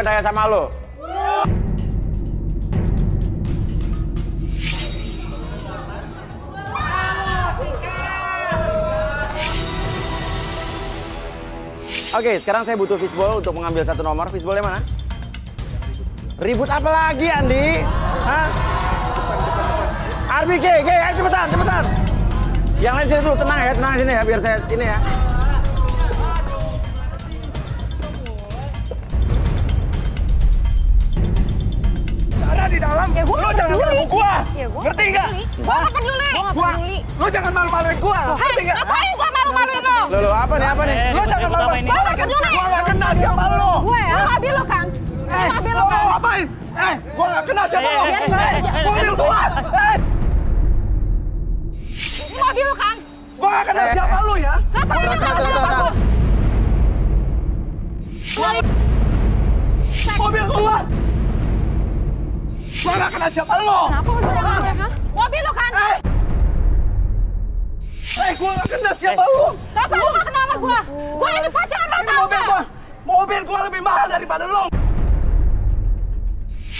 percaya sama lo. Oke, sekarang saya butuh fishball untuk mengambil satu nomor. Fishballnya mana? Ribut apa lagi, Andi? Hah? RBK, ayo cepetan, cepetan. Yang lain sini dulu, tenang sini ya, biar saya ini ya. Ada di dalam, Ya, gua lo nggak jangan peduli. ganggu gua. Ya, gua Ngerti nggak? Gua nggak peduli. Lo jangan malu-maluin gua. Ngerti nggak? Ngapain gua malu-maluin lo? Loh, apa nih? Lo jangan malu-maluin. Gua nggak peduli. Gua nggak kenal siapa lo. Gue ya? Lo mobil lo kan? Ini mobil lo Lo kan? mau ngapain? Gua nggak kenal siapa lo. biarin gua aja. Mobil gua. Ini mobil lo kan? Gua nggak kenal siapa lo ya. Ngapain lo kenal siapa gua? Mobil gua. Gua nggak kenal siapa lo. Kenapa lo dorong aja, ha? Mobil lo kan? Gua nggak kenal siapa lo. Kenapa lo nggak kenal sama gua? Gua ini pacar lo, Ini tau mobil nggak? gua. Mobil gua lebih mahal daripada lo.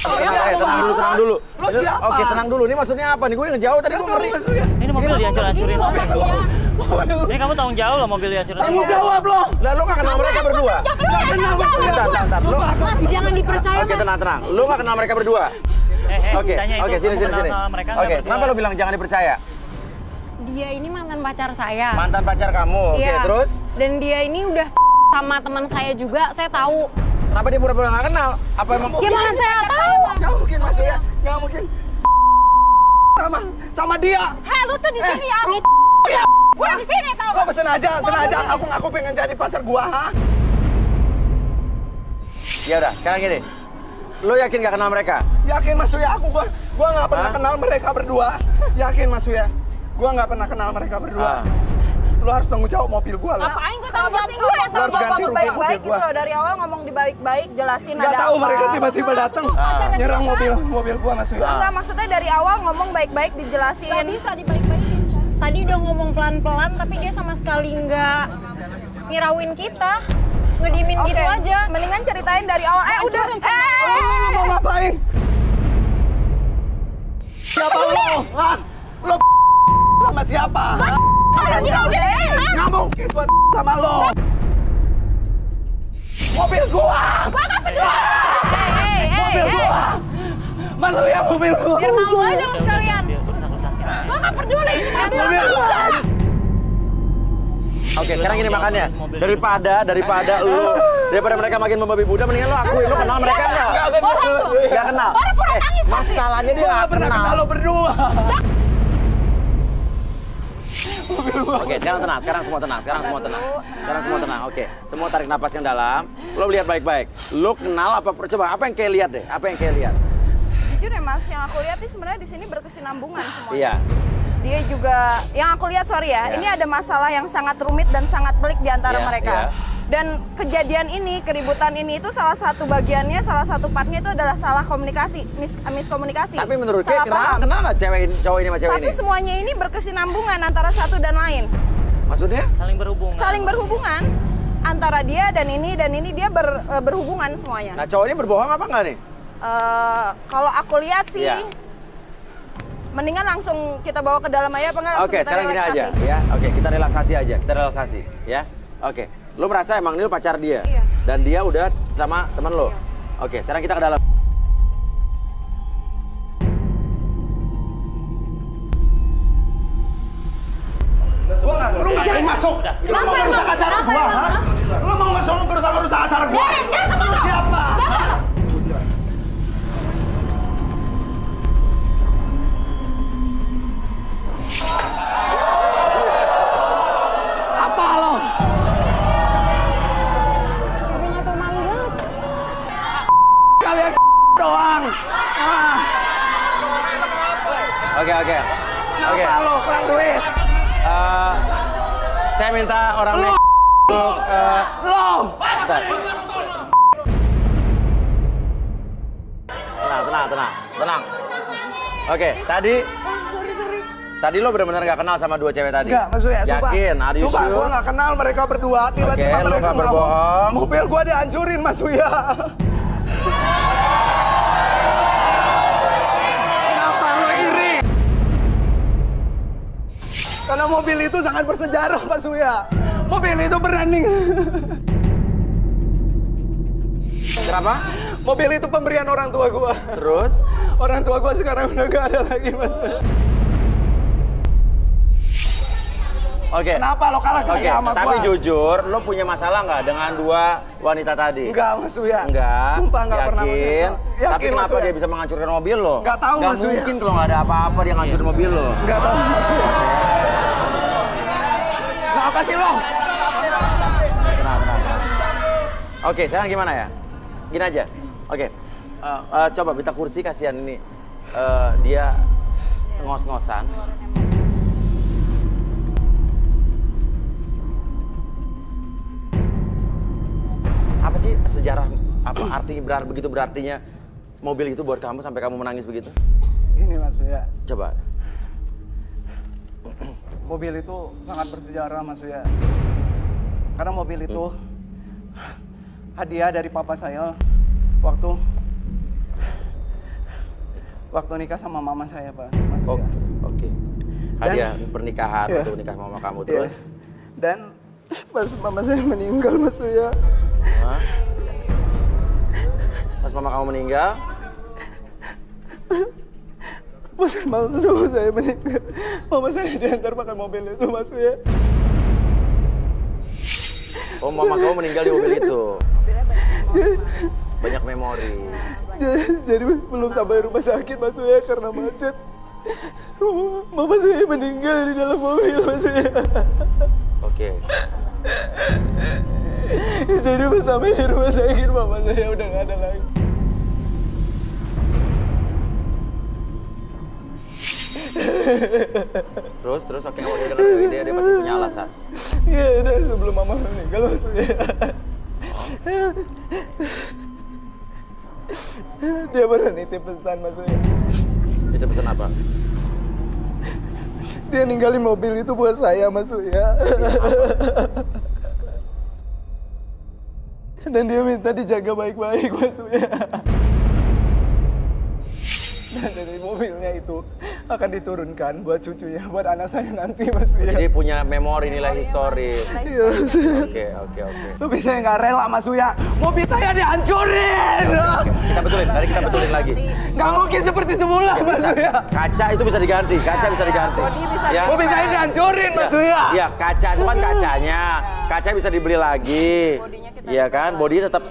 Tenang dulu. Lo siapa? Oke, tenang dulu. Ini maksudnya apa nih? Gue ngejauh tadi gue ngeri. Ini mobil dihancur-hancurin. Lo maksudnya? Ini kamu tanggung jawab lah mobil dihancurin. Tanggung jawab lo. Lah lo gak kenal mereka berdua? Jawab lo ya, Kenal jawab maksudnya. gua. Bentar. Lo Mas, jangan dipercaya, Oke, Mas. tenang. Lo gak kenal mereka berdua? Oke, ditanya itu, sini. kamu kenal sama mereka nggak Oke, berdua? kenapa lo bilang jangan dipercaya? Dia ini mantan pacar saya. Mantan pacar kamu, oke, Iya. terus? Dan dia ini udah sama teman saya juga, saya tahu. Kenapa dia pura-pura gak kenal? Apa emang? Gimana saya tahu? Gak mungkin masuk ya. Gak mungkin. Sama dia. Hei, lu tuh di sini ya. Ya. Gue di sini tahu. Lo sengaja aku pengen jadi pacar gua, ha? Ya udah, sekarang gini. Lo yakin gak kenal mereka? Yakin masuk ya gua nggak pernah Hah? kenal mereka berdua. Yakin masuk ya. Gua nggak pernah kenal mereka berdua. Lo harus tanggung jawab mobil gua lah. Ngapain gue tahu jawab sih gue? gue Lo harus ganti ngomong rugi baik-baik mobil gitu gua. loh, dari awal ngomong di baik-baik, jelasin Gak ada tahu apa. mereka tiba-tiba datang nyerang mobil gua masuk ya. Enggak, maksudnya dari awal ngomong baik-baik dijelasin. Gak bisa dibaik-baikin. Tadi udah ngomong pelan-pelan, tapi dia sama sekali nggak ngirauin kita. Ngediemin Oke, gitu aja. mendingan ceritain dari awal. Udah. Lo mau ngapain? Siapa lo? Hah? Lo sama siapa? Ini mobil ini, ha? Nggak mungkin buat sama lo. Mobil gua. Gue gak peduli. Mobil gua. Masuk ya mobil gua. Biar malu aja lo sekalian. Rusak-rusak ya. Gue gak peduli, ini mobil lo Mobil tahu gua. nggak? Oke, sekarang gini makannya. Daripada mereka makin membabi budak, mendingan lo akuin lo kenal mereka nggak? Gak kenal. Baru pura nangis tadi. Masalahnya dia Gua nggak nggak pernah kenal lo berdua. Oke, sekarang semua tenang. Oke, semua tarik napas yang dalam. Lo lihat baik-baik. Lo kenal apa? Coba apa yang kayak lihat deh. Apa yang kayak lihat? Jujur ya Mas, yang aku lihat nih sebenarnya di sini berkesinambungan semuanya. Iya. Dia juga, yang aku lihat Iya. ini ada masalah yang sangat rumit dan sangat pelik di antara Iya, mereka. iya. Dan kejadian ini, keributan ini itu salah satu bagiannya, salah satu partnya itu adalah salah komunikasi, miskomunikasi. Tapi menurut Salah Kay, paham. kenal nggak cowok ini sama cewek Tapi ini? semuanya ini berkesinambungan antara satu dan lain. Maksudnya? Saling berhubungan. Saling berhubungan antara dia dan ini dia berhubungan semuanya. Nah, cowok ini berbohong apa nggak nih? Kalau aku lihat sih, Iya. mendingan langsung kita bawa ke dalam aja, apa enggak langsung Oke, kita sekarang gini relaksasi? aja, ya. Oke, kita relaksasi, ya. Oke, lo merasa emang ini lo pacar dia, Iya. dan dia udah sama teman lo. Oke, sekarang kita ke dalam. Lu ngapain masuk? Lu mau merusak acara gua, ha? Lu mau merusak acara gua? Lu siapa? Apa lo? Gue gak tau malu banget. Kalian doang. Ah, Oke. kenapa lo kurang duit? Saya minta orang Lo. untuk Lo. bentar. Tenang. Oke, tadi lo benar-benar nggak kenal sama dua cewek tadi? Enggak, maksudnya sumpah. Yakin? Are you Sumpah, sure? gua nggak kenal mereka berdua. Tiba-tiba Oke, lo mereka nggak berbohong. Mobil gua dihancurin, Mas Uya. mobil itu sangat bersejarah, Pak Surya. Mobil itu beranding. Kenapa? Mobil itu pemberian orang tua gua. Terus? Orang tua gua sekarang udah gak ada lagi, Mas. Oke. Kenapa lo kalah Oke, gaya sama tapi gua? jujur, lo punya masalah nggak dengan dua wanita tadi? Enggak, Mas Surya. Enggak. Sumpah enggak pernah. Yakin? Yakin, Tapi Mas kenapa Surya. dia bisa menghancurkan mobil lo? Nggak tahu, Nggak Mas Surya. mungkin kalau nggak ada apa-apa dia ngancurin mobil lo. Enggak tahu, Mas Surya. Kenapa sih lo? Tenang. Oke, sekarang gimana ya? Gini aja. Oke. Coba minta kursi, kasihan ini. Dia ngos-ngosan. Apa sih sejarah, apa artinya begitu berartinya mobil itu buat kamu sampai kamu menangis begitu? Gini, Mas Surya. Coba. Mobil itu sangat bersejarah, Mas Surya. Karena mobil itu hadiah dari papa saya waktu nikah sama mama saya, Pak. Mas Surya. Oke. Hadiah pernikahan Iya. untuk nikah mama kamu Iya. terus. Dan pas mama saya meninggal, Mas Surya. Hah? Pas mama kamu meninggal, Pas mama saya meninggal, mama saya diantar pakai mobil itu, Mas Surya. oh mama kamu meninggal di mobil itu. Banyak memori. Jadi belum sampai rumah sakit, Mas Surya, karena macet. Mama saya meninggal di dalam mobil, Mas Surya. Oke. Jadi pas sampai di rumah sakit, mama saya udah gak ada lagi. Terus oke, dia pasti punya alasan. Iya, udah sebelum mama meninggal, Mas Surya. Dia pernah nitip pesan, Mas Surya. Itu pesan apa? Dia ninggalin mobil itu buat saya, Mas Surya. Dan dia minta dijaga baik-baik, Mas Surya. Dan dari mobilnya itu akan diturunkan buat cucunya, buat anak saya nanti, Mas Surya. Jadi punya memori nilai historis. Iya, Mas Surya. Oke. Tapi saya nggak rela, Mas Surya. Mobil saya dihancurin. Kita betulin lagi. Nggak mungkin seperti semula, Mas Surya. Kaca itu bisa diganti, Bodi bisa Ya. Mobil saya dihancurin, Mas Surya. Iya, kaca itu kan kacanya. Kaca bisa dibeli lagi. Bodinya kita Iya kan? Bodinya tetap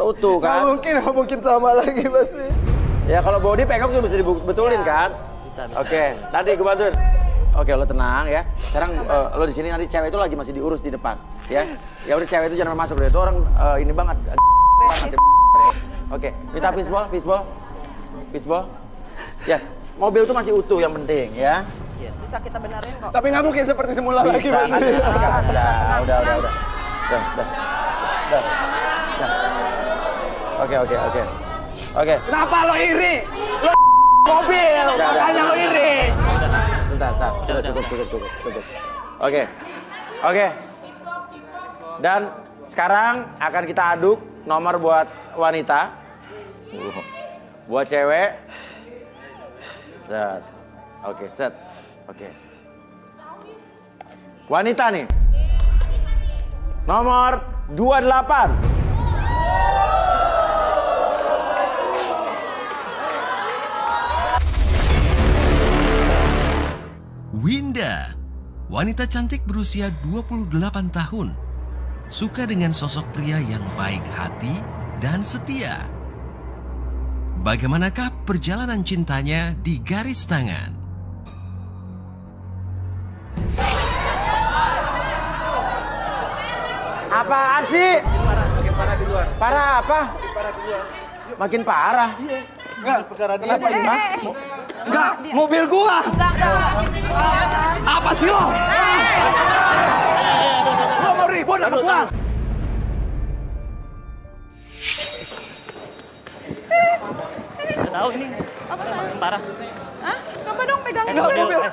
utuh kan? Nggak mungkin sama lagi, Mas Surya. Ya kalau bodi pengkok juga bisa dibetulin kan? Bisa. Oke, nanti gue bantuin. Oke, lo tenang ya. Sekarang lo di sini, nanti cewek itu lagi masih diurus di depan, ya. Ya udah, cewek itu jangan masuk deh. Itu orang ini banget. Banget. Oke, minta fishball. Ya, mobil itu masih utuh yang penting ya. Bisa kita benerin kok. Tapi nggak mungkin seperti semula lagi, Mas Bisa, Surya. udah. Oke. Kenapa lo iri? Lo mobil, makanya lo iri. Sebentar. Sudah cukup. Oke. Dan sekarang akan kita aduk nomor buat wanita. Buat cewek. Set. Oke. Wanita nih. Nomor 28. Winda, wanita cantik berusia 28 tahun, suka dengan sosok pria yang baik hati dan setia. Bagaimanakah perjalanan cintanya di garis tangan? Apaan sih? Makin parah di luar. Parah apa? Makin parah. Enggak, perkara dia. Enggak, mobil gua. Apa sih lo? Lo mau ribut sama gua? Udah tahu ini. Apa makin parah? Hah? Kenapa dong pegangin Enggak, dulu? mobil gua.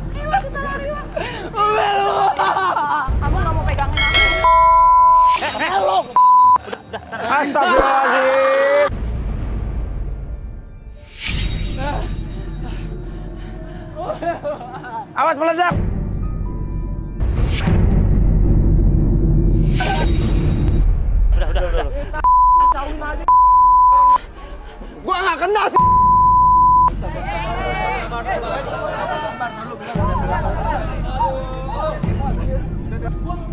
Ayo kita lari lah. Mobil gua. Kamu nggak mau pegangin aku? Astagfirullahaladzim. Awas meledak. Udah. Gua nggak kena sih.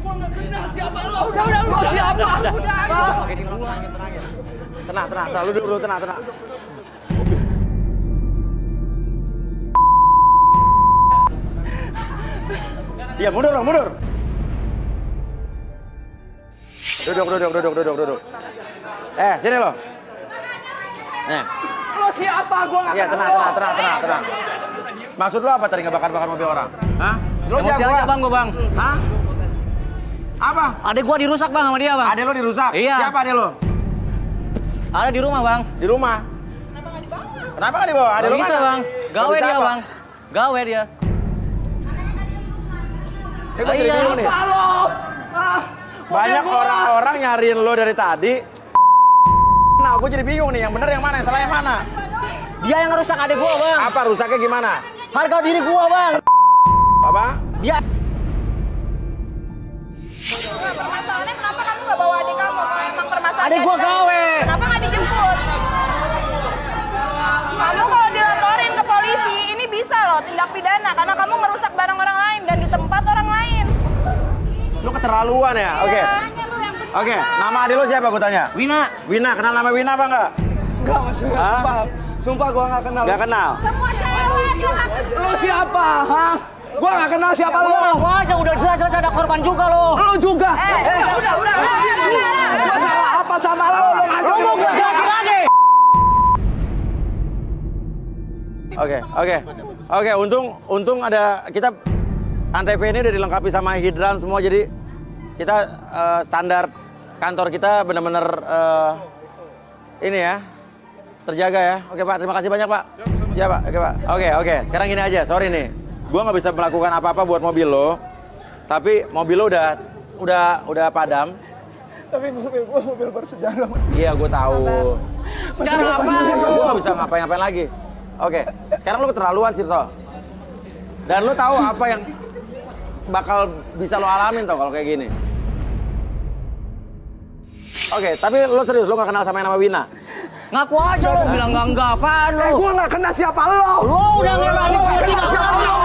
Gua nggak kena siapa lo? Udah lo siapa? Udah. Tenang. Lu dulu, tenang. Iya, mundur. Duduk. Sini lo. Nih. Lo siapa? Gua nggak Iya, kena. tenang. Maksud lo apa tadi ngebakar-bakar mobil orang? Hah? Lo Emosi jagoan? aja bang, gua bang. Hah? Apa? Adek gua dirusak bang sama dia bang. Adek lo dirusak? Iya. Siapa adek lo? Ada di rumah bang. Di rumah? Kenapa nggak dibawa? Adek lo Bisa mana? bang. Gawe Bisa dia apa? bang. Gawe dia. Gue jadi Iya. bingung nih. Apa lo? Banyak orang-orang nyariin lo dari tadi. Nah, gue jadi bingung nih, yang bener yang mana, yang salah yang mana? Dia yang ngerusak adek gua bang. Apa rusaknya gimana? Harga diri gua bang. Apa? Dia. Permasalahannya kenapa kamu nggak bawa adik kamu? Kalau emang permasalahannya Adik gua adik kamu, gawe. Kenapa nggak dijemput? Kamu kalau dilaporin ke polisi, ini bisa loh tindak pidana karena kamu merusak barang orang lain dan di tempat orang lain. Lu keterlaluan ya? Oke. Oke, nama adik lo siapa gue tanya? Wina. Wina, kenal nama Wina apa enggak? Enggak Mas, Hah? sumpah gua nggak kenal. Enggak kenal? Semua cewek Lo siapa? Hah? Gua nggak kenal siapa lo. Gua aja udah jelas ada korban juga lo. Lo juga. Udah. Gua salah apa sama lo? Lo ngaco. Lo mau gua jelasin lagi. Oke, untung ada kita Antv ini udah dilengkapi sama hidran semua, jadi kita standar kantor kita benar-benar ini ya, terjaga ya. Oke Pak, terima kasih banyak Pak. Siap Pak, oke Pak. Oke. Sekarang gini aja, sorry nih, gua nggak bisa melakukan apa-apa buat mobil lo, tapi mobil lo udah padam. Tapi mobil gua mobil bersejarah Mas. Iya, gue tahu. Sejarah apa? Gue nggak bisa ngapain-ngapain lagi. Oke, sekarang lu keterlaluan Sirto. Dan lu tahu apa yang bakal bisa lo alamin tau kalau kayak gini. Oke, tapi lo serius, lo nggak kenal sama yang nama Wina? Ngaku aja lo, bilang enggak apaan lo. Gua nggak kenal siapa lo. Lo udah ngelangin kita siapa lo.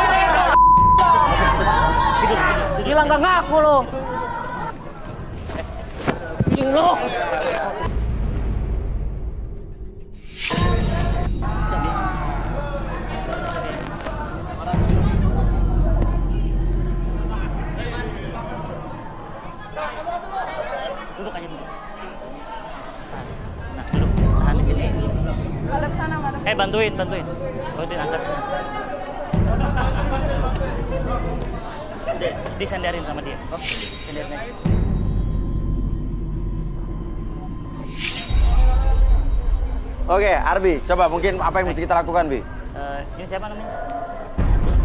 Bilang enggak ngaku lo. Lo. Duduk aja dulu. Nah, duduk. Tahan di sini. Madep sana. Bantuin. Bantuin angkat sana. Disenderin sama dia. Oh, senderin aja. Oke, Arbi, coba mungkin apa yang mesti kita lakukan, Bi? Ini siapa namanya?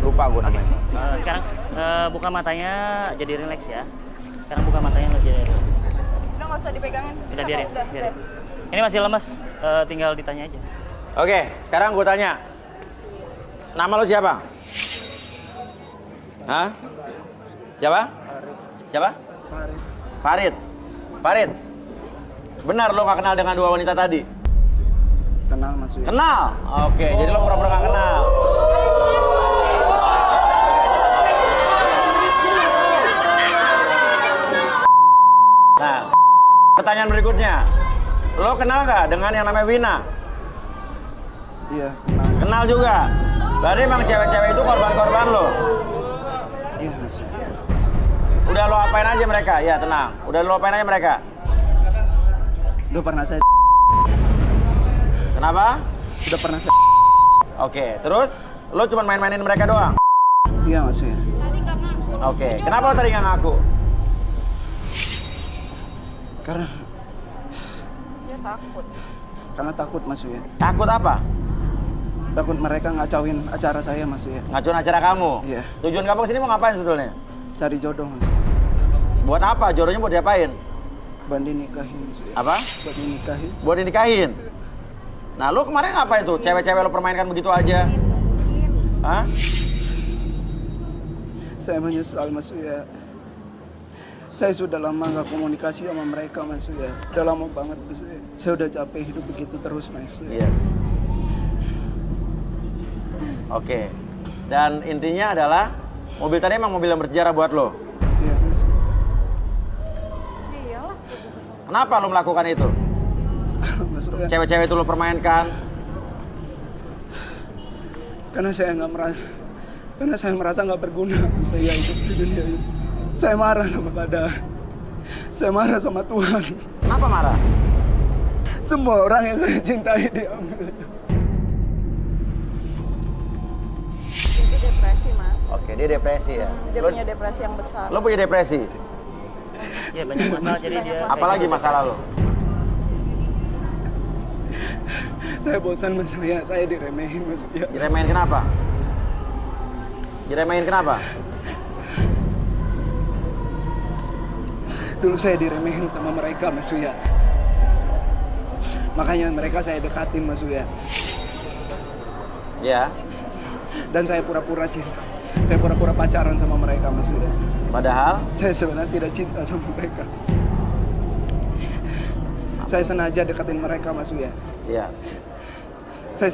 Lupa gue namanya. Sekarang buka matanya, jadi relax ya. Sekarang buka matanya lo jadi relax. Udah nggak usah dipegangin. Udah Bisa biarin, kok, biarin. Ini masih lemes, tinggal ditanya aja. Oke, sekarang gue tanya. Nama lo siapa? Hah? Siapa? Siapa? Farid. Benar lo nggak kenal dengan dua wanita tadi? Kenal Mas. Kenal? Oke, jadi lo pura-pura nggak kenal. Nah, pertanyaan berikutnya. Lo kenal nggak dengan yang namanya Wina? Iya, kenal. Kenal juga? Berarti emang cewek-cewek itu korban-korban lo? Iya Mas. Udah lo apain aja mereka? Ya tenang. Udah lo apain aja mereka? Udah pernah saya. Kenapa? Udah pernah saya. Oke, terus lo cuma main-mainin mereka doang? Iya Mas ya. Oke, kenapa lo tadi nggak ngaku? Karena Dia takut. takut Mas ya. Takut apa? Takut mereka ngacauin acara saya Mas ya. Ngacuin acara kamu? Iya. Tujuan kamu kesini mau ngapain sebetulnya? Cari jodoh Mas. Buat apa? Jodohnya buat diapain? Buat dinikahin Mas ya. Apa? Buat dinikahin. Buat dinikahin? Nah, lo kemarin ngapain tuh? Cewek-cewek lo permainkan begitu aja? Hah? Saya menyesal Mas Uya. Saya sudah lama nggak komunikasi sama mereka Mas Uya. Udah lama banget Mas Uya. Saya udah capek hidup begitu terus Mas Uya. Iya. Oke. Dan intinya adalah mobil tadi emang mobil yang bersejarah buat lo. Iya Mas. Iyalah. Kenapa lo melakukan itu? Mas Uya. Cewek-cewek itu lo permainkan. Karena saya merasa nggak berguna saya hidup di dunia ini. Saya marah sama keadaan. Saya marah sama Tuhan. Kenapa marah? Semua orang yang saya cintai diambil. Itu depresi, Mas. Oke, dia depresi ya. Dia Lo, punya depresi yang besar. lo punya depresi. Iya banyak masalah jadi dia. Apalagi masalah lo? Saya bosan Mas saya diremehin Mas ya. Diremehin kenapa? Diremehin kenapa? Dulu saya diremehin sama mereka Mas Uya. Makanya mereka saya dekatin Mas Uya. Ya. Dan saya pura-pura cinta. Saya pura-pura pacaran sama mereka Mas Uya. Padahal Saya sebenarnya tidak cinta sama mereka. Saya sengaja deketin mereka Mas Uya. ya. Saya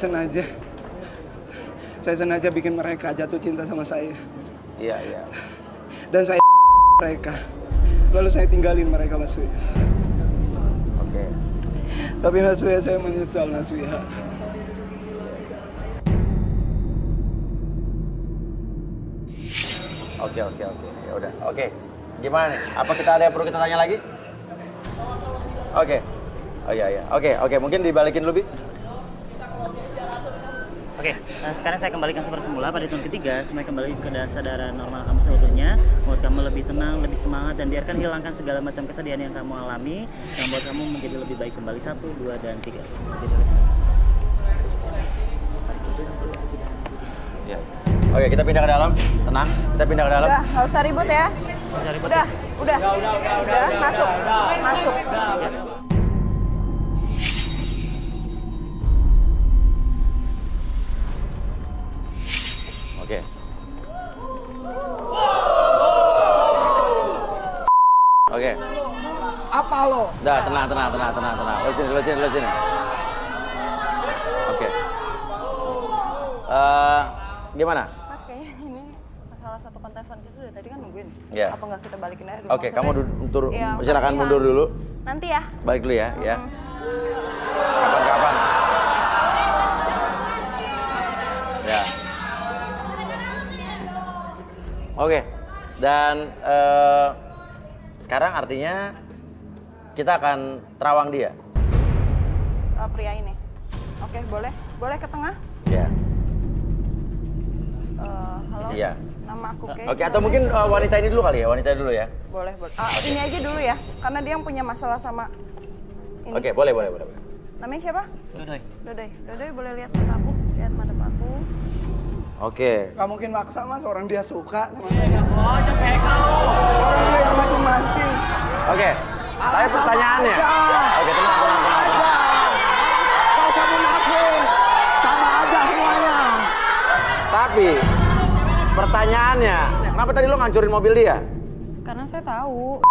sengaja bikin mereka jatuh cinta sama saya. Iya, iya. Dan saya mereka. Lalu saya tinggalin mereka Mas Uya. Oke. Tapi Mas Uya saya menyesal Mas Uya. Oke. Ya udah. Oke. Gimana nih? Apa kita ada yang perlu kita tanya lagi? Oke. Oh iya. Oke. Mungkin dibalikin dulu, Bi. Oke, sekarang saya kembalikan seperti semula pada hitungan ketiga. Semuanya kembali ke kesadaran normal kamu seutuhnya. Membuat kamu lebih tenang, lebih semangat, dan biarkan hilangkan segala macam kesedihan yang kamu alami yang membuat kamu menjadi lebih baik kembali. 1, 2, dan 3. Ya. Oke, kita pindah ke dalam. Tenang. Kita pindah ke dalam. Udah, nggak usah ribut ya. Udah. Masuk. Oke. Oke. Apa lo? Udah, tenang. Lo sini. Oke. Gimana? Mas, kayaknya ini salah satu kontestan kita dari tadi kan nungguin. Iya. Apa nggak kita balikin aja dulu? Oke, Maksudnya- kamu Iya, silakan kasihan. mundur dulu. Nanti ya. Balik dulu ya. Kapan-kapan. Ya. Oke. Dan sekarang artinya kita akan terawang dia. Pria ini. Oke, boleh ke tengah? Ya. Halo. Iya. Nama aku Kay. Oke, atau mungkin wanita ini dulu kali ya. Wanita dulu ya. Boleh. Ini aja dulu ya, karena dia yang punya masalah sama ini. Oke, boleh. Namanya siapa? Dodoy. Dodoy boleh lihat mata aku? Lihat mata aku. Oke. Gak mungkin maksa Mas, orang dia suka sama saya. Orang dia yang mancing-mancing. Oke. Saya pertanyaannya. Oke, tenang. Gak usah munafik. Sama aja semuanya. Tapi pertanyaannya, kenapa tadi lo ngancurin mobil dia? Karena saya tahu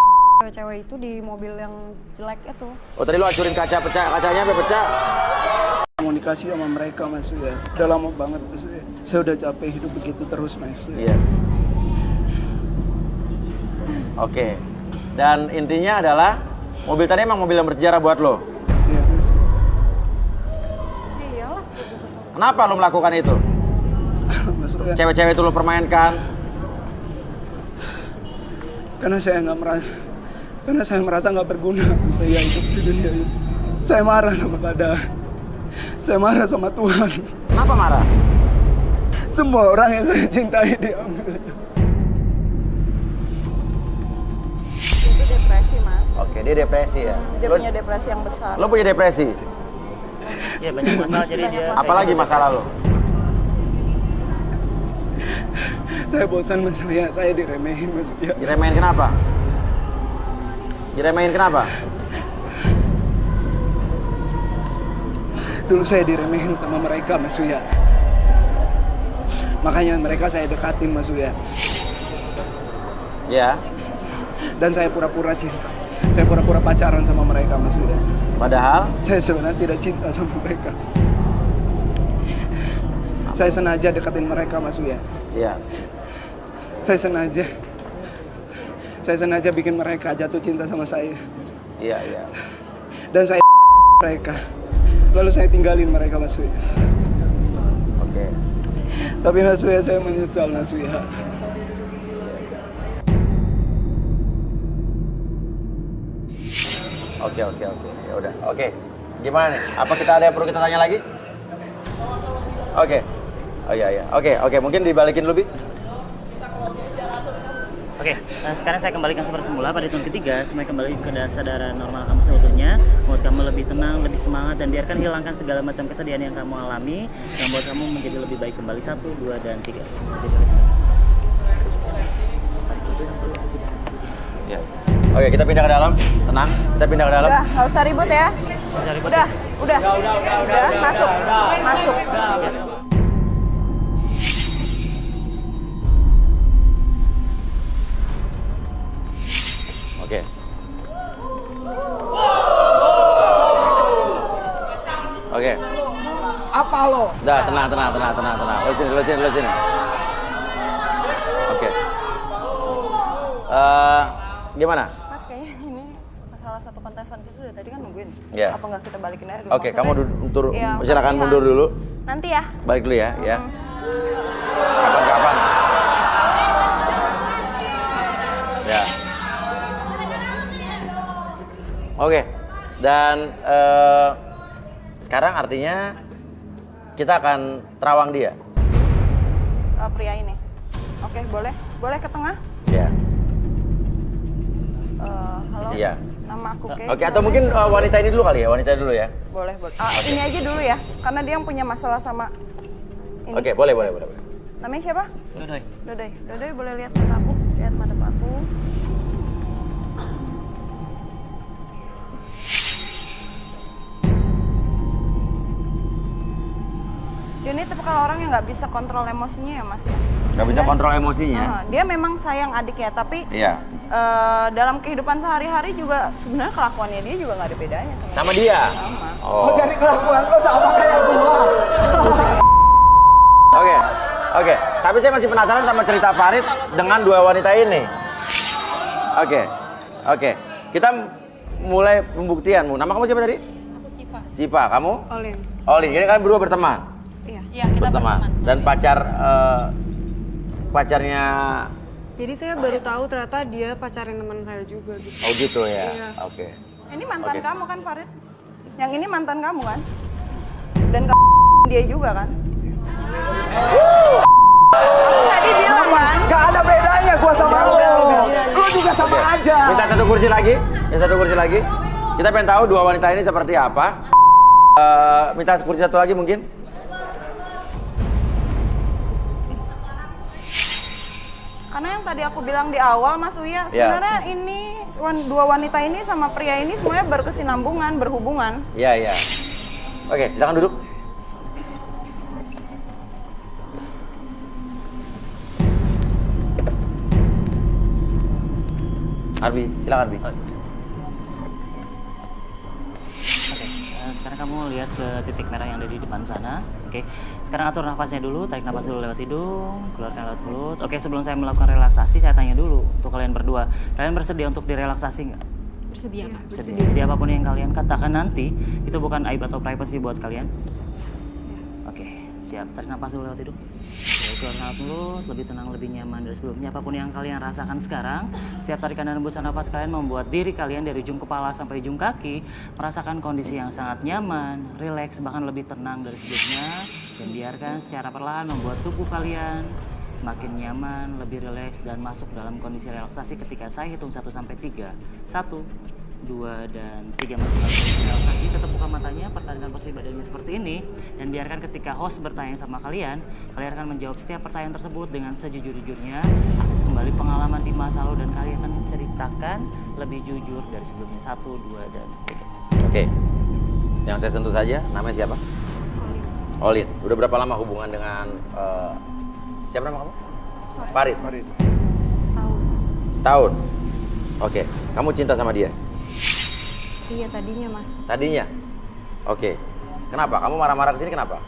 cewek-cewek itu di mobil yang jelek itu. Oh, tadi lo hancurin kacanya sampai pecah. Komunikasi sama mereka Mas Uya. Udah lama banget Mas Uya. Saya udah capek hidup begitu terus Mas Uya. Iya. Oke. Dan intinya adalah mobil tadi emang mobil yang bersejarah buat lo. Iya Mas. Iyalah. Kenapa lo melakukan itu? Mas Uya. Cewek-cewek itu lo permainkan. Karena saya merasa nggak berguna saya hidup di dunia ini. Saya marah sama keadaan. Saya marah sama Tuhan. Kenapa marah? Semua orang yang saya cintai diambil. Itu depresi, Mas. Oke, dia depresi ya. Dia Lo, punya depresi yang besar. lo punya depresi. Iya banyak masalah jadi Banyak dia. masalah. Apalagi masalah lo? Saya bosan Mas saya diremehin Mas ya. Diremehin kenapa? Diremehin kenapa? Dulu saya diremehin sama mereka Mas Uya. Makanya mereka saya dekatin Mas Uya. Ya. Dan saya pura-pura cinta. Saya pura-pura pacaran sama mereka, Mas Yuda. Padahal Saya sebenarnya tidak cinta sama mereka. Saya sengaja deketin mereka, Mas Uya. ya. Saya sengaja bikin mereka jatuh cinta sama saya. Iya, iya. Dan saya mereka. Lalu saya tinggalin mereka, Mas Uya. Oke. Tapi Mas Uya, saya menyesal, Mas Uya. Oke. Ya udah. Oke. Gimana nih? Apa kita ada yang perlu kita tanya lagi? Oke. Oh iya. Oke. Mungkin dibalikin dulu, Bi. Oke, sekarang saya kembalikan seperti semula pada hitungan ketiga, semuanya kembali ke kesadaran normal kamu seutuhnya, membuat kamu lebih tenang, lebih semangat, dan biarkan hilangkan segala macam kesedihan yang kamu alami, yang membuat kamu menjadi lebih baik kembali. 1, 2, dan 3. Ya. Oke, kita pindah ke dalam. Tenang. Kita pindah ke dalam. Udah, nggak usah ribut ya. Udah. Masuk. Oke. Oke. Apa lo? Udah, tenang. Lo sini. Oke. Gimana? Mas, kayaknya ini salah satu kontestan kita dari tadi kan nungguin. Iya. Apa nggak kita balikin aja dulu? Oke, Maksudnya, kamu iya, silakan kasihan. mundur dulu. Nanti ya. Balik dulu ya. Kapan-kapan. Ya. Oke. Dan sekarang artinya kita akan terawang dia. Pria ini. Oke, boleh ke tengah? Ya. Halo. Iya. Nama aku Kay. Oke, atau mungkin wanita ini dulu kali ya, wanita dulu ya. Boleh. Ini aja dulu ya, karena dia yang punya masalah sama ini. Oke, boleh. Namanya siapa? Dodoy. Dodoy boleh lihat mata aku? Lihat mata aku. Dia ini tipe kalau orang yang nggak bisa kontrol emosinya ya, Mas ya. Nggak bisa Dan- kontrol emosinya. Dia memang sayang adiknya, tapi Iya. dalam kehidupan sehari-hari juga sebenarnya kelakuannya dia juga nggak ada bedanya Sama dia. Sama. Oh. Cari kelakuan lo sama kayak gua. Oke. Tapi saya masih penasaran sama cerita Farid dengan dua wanita ini. Oke. Kita mulai pembuktianmu. Nama kamu siapa tadi? Aku Siva. Siva. Kamu? Olin. Olin. Ini kalian berdua berteman. Iya, kita berteman. Dan pacarnya. Jadi saya baru tahu ternyata dia pacaran teman saya juga gitu. Oh gitu ya. Iya. Oke. Ini mantan Oke. kamu kan, Farid? Yang ini mantan kamu kan? Dan dia juga kan? Aku tadi bilang kan? Gak ada bedanya gua sama lo. Lo juga sama Oke. aja. Minta satu kursi lagi. Kita pengen tahu dua wanita ini seperti apa. Minta kursi satu lagi mungkin. Karena yang tadi aku bilang di awal, Mas Uya, sebenarnya ini dua wanita ini sama pria ini semuanya berkesinambungan, berhubungan. Iya. Oke, silakan duduk. Arbi, silakan Arbi. Sekarang kamu lihat ke titik merah yang ada di depan sana. Oke. Sekarang atur nafasnya dulu, tarik nafas dulu lewat hidung, keluarkan lewat mulut. Oke, sebelum saya melakukan relaksasi, saya tanya dulu untuk kalian berdua. Kalian bersedia untuk direlaksasi nggak? Bersedia, Pak. Bersedia. Jadi apapun yang kalian katakan nanti, itu bukan aib atau privacy buat kalian. Oke, siap. Tarik nafas dulu lewat hidung. Keluarkan lewat mulut, lebih tenang, lebih nyaman dari sebelumnya. Apapun yang kalian rasakan sekarang, setiap tarikan dan hembusan nafas kalian membuat diri kalian dari ujung kepala sampai ujung kaki merasakan kondisi yang sangat nyaman, rileks, bahkan lebih tenang dari sebelumnya. Dan biarkan secara perlahan membuat tubuh kalian semakin nyaman, lebih rileks, dan masuk dalam kondisi relaksasi ketika saya hitung 1 sampai 3. 1, 2, dan 3 masuk dalam kondisi relaksasi. Tetap buka matanya, pertahankan posisi badannya seperti ini, dan biarkan ketika host bertanya sama kalian akan menjawab setiap pertanyaan tersebut dengan sejujur-jujurnya, akses kembali pengalaman di masa lalu, dan kalian akan menceritakan lebih jujur dari sebelumnya. 1, 2, dan 3. Oke. Yang saya sentuh saja, namanya siapa? Olin. Udah berapa lama hubungan dengan siapa nama kamu? Farid. Setahun. Setahun. Oke, kamu cinta sama dia? Iya tadinya mas. Tadinya? Oke. Kenapa? Kamu marah-marah kesini kenapa?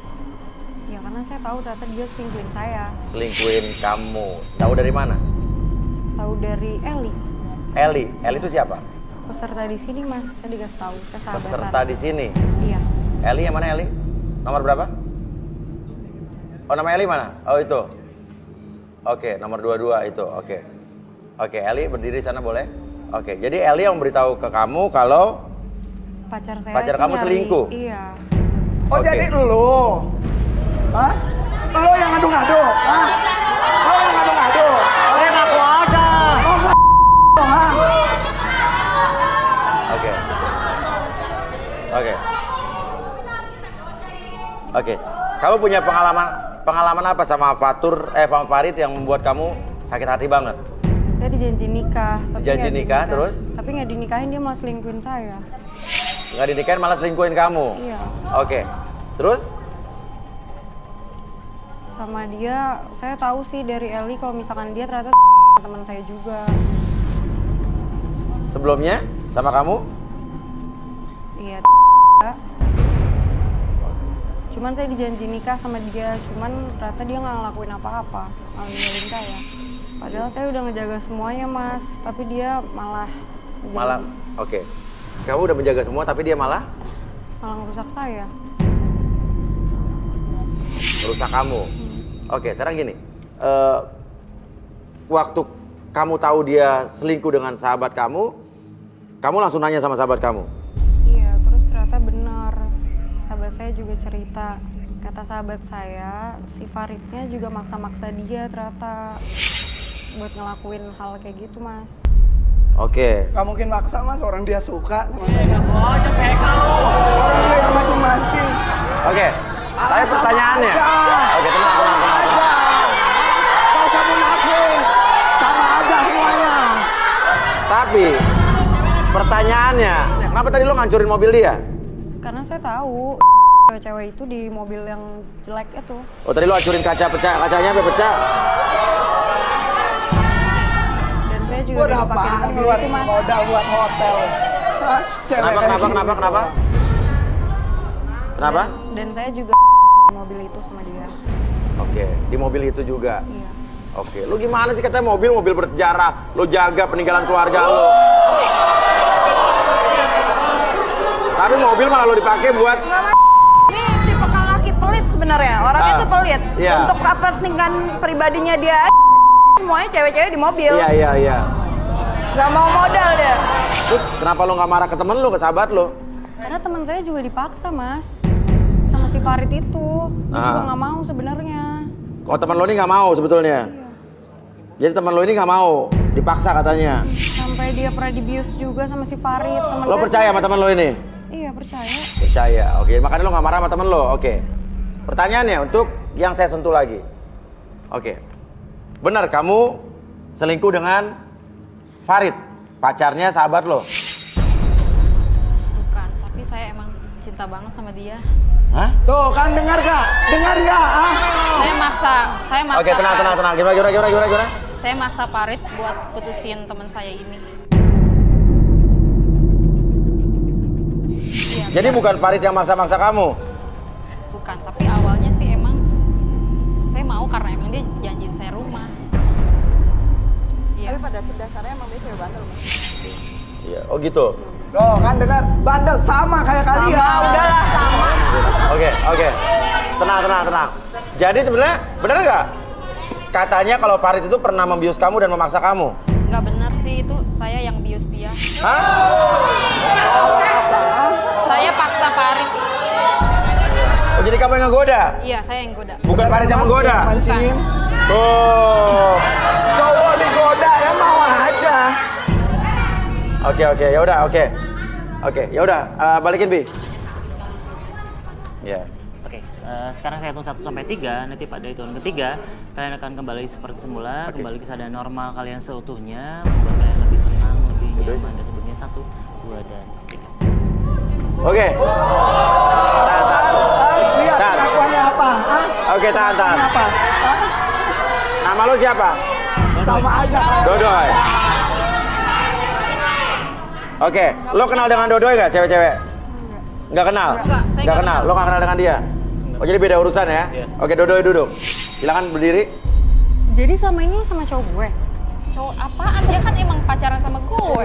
Ya karena saya tahu ternyata dia selingkuhin saya. Selingkuhin kamu. Tahu dari mana? Tahu dari Eli. Eli. Eli itu siapa? Peserta di sini mas, saya dikasih tahu. Saya sahabatan. Peserta di sini. Iya. Eli yang mana Eli? Nomor berapa? Oh, nama Eli mana? Oh, itu. Oke, nomor 22 itu. Oke. Oke, Eli berdiri di sana boleh? Oke, jadi Eli yang memberitahu ke kamu kalau Pacar saya pacar itu kamu selingkuh? Iya. Oh Oke. jadi lo? Hah? Lo yang ngadu-ngadu? Hah? Lo yang ngadu-ngadu? Aku aja. Hah? Oke. Oke. Oke. Kamu punya pengalaman apa sama sama Farid yang membuat kamu sakit hati banget? Saya dijanji nikah. Dijanji nggak nikah, dinikah. terus? Tapi nggak dinikahin, dia malah selingkuhin saya. Nggak dinikahin malah selingkuhin kamu? Iya. Oke. Terus? Sama dia, saya tahu sih dari Eli kalau misalkan dia ternyata teman saya juga. Sebelumnya sama kamu? Iya. Cuman saya dijanji nikah sama dia, cuman ternyata dia nggak ngelakuin apa-apa, malah ninggalin saya. Padahal saya udah ngejaga semuanya mas, tapi dia malah ngejanji. Malah, oke. Kamu udah menjaga semua tapi dia malah ngerusak saya. merusak kamu. Oke, sekarang gini. Waktu kamu tahu dia selingkuh dengan sahabat kamu langsung nanya sama sahabat kamu? Iya, terus ternyata benar. Sahabat saya juga cerita. Kata sahabat saya, si Faridnya juga maksa-maksa dia ternyata buat ngelakuin hal kayak gitu, Mas. Oke. Gak mungkin maksa mas, orang dia suka sama saya. Orang dia yang mancing-mancing. Oke. Saya Sama pertanyaannya. aja. Oke, tenang. Aja. Gak usah munafik. Sama aja semuanya. Tapi pertanyaannya, kenapa tadi lo ngancurin mobil dia? Karena saya tahu cewek-cewek itu di mobil yang jelek itu. Oh, tadi lo hancurin kacanya sampai pecah. Dan saya juga Gua udah udah pakai apaan mobil buat itu, Mas. modal buat hotel. Hah? Cewek kayak gini. Kenapa? Dan saya juga mobil itu sama dia. Oke, di mobil itu juga. Iya. Oke, lu gimana sih katanya mobil bersejarah, lo jaga peninggalan keluarga lo. Tapi mobil malah lo dipakai buat Ini tipe laki pelit sebenarnya. Orangnya tuh pelit. Iya. Untuk kepentingan pribadinya dia semuanya cewek-cewek di mobil. Iya. Gak mau modal dia. Terus kenapa lo nggak marah ke temen lo, ke sahabat lo? Karena teman saya juga dipaksa, Mas. Sama si Farid itu. Dia juga nggak mau sebenarnya. Oh, teman lo ini nggak mau sebetulnya. Iya. Jadi teman lo ini nggak mau, dipaksa katanya. Sampai dia pernah dibius juga sama si Farid. Teman Lo saya percaya sama teman lo ini? Iya, percaya. Percaya. Oke, makanya lo nggak marah sama temen lo. Oke. Pertanyaannya untuk yang saya sentuh lagi. Oke. Benar kamu selingkuh dengan Farid, pacarnya sahabat lo? Bukan, tapi saya emang cinta banget sama dia. Hah? Tuh kan dengar gak? Dengar gak? Ah? Saya maksa. Oke, tenang. Gimana? Saya maksa Farid buat putusin teman saya ini. Iya, Jadi bukan Farid yang maksa-maksa kamu? bukan, tapi awalnya sih emang saya mau karena emang dia janjiin saya rumah. Iya. Tapi pada dasarnya emang dia cewek bandel. Iya. Oh gitu. Tuh kan dengar? Bandel sama kayak kalian. Udahlah sama. Oke. Tenang. Jadi sebenarnya benar nggak? Katanya kalau Farid itu pernah membius kamu dan memaksa kamu? Nggak benar sih, itu saya yang bius dia. Hah? Saya paksa Farid. Oh, jadi kamu yang ngegoda? Iya, saya yang goda. Bukan Farid yang menggoda? Mancingin. Tuh. Cowok digoda ya mau aja. Oke. Ya udah, balikin Bi. Ya. Oke, sekarang saya hitung 1 sampai 3, nanti pada hitungan ketiga kalian akan kembali seperti semula, kembali ke keadaan normal kalian seutuhnya, membuat kalian lebih tenang, lebih nyaman. Dan sebelumnya 1, 2, dan 3. Oke. Lihat Tahan. pengakuannya apa? Hah? Oke, tahan. Apa? Hah? Nama lu siapa? Sama aja. Dodoy. Oke, lo kenal dengan Dodoy nggak, cewek-cewek? Nggak kenal? Nggak, saya Nggak kenal. Lo nggak kenal dengan dia? Oh, jadi beda urusan ya? Iya. Oke, Dodoy duduk. Silakan berdiri. Jadi selama ini lu sama cowok gue? Cowok apaan? Dia kan emang pacaran sama gue.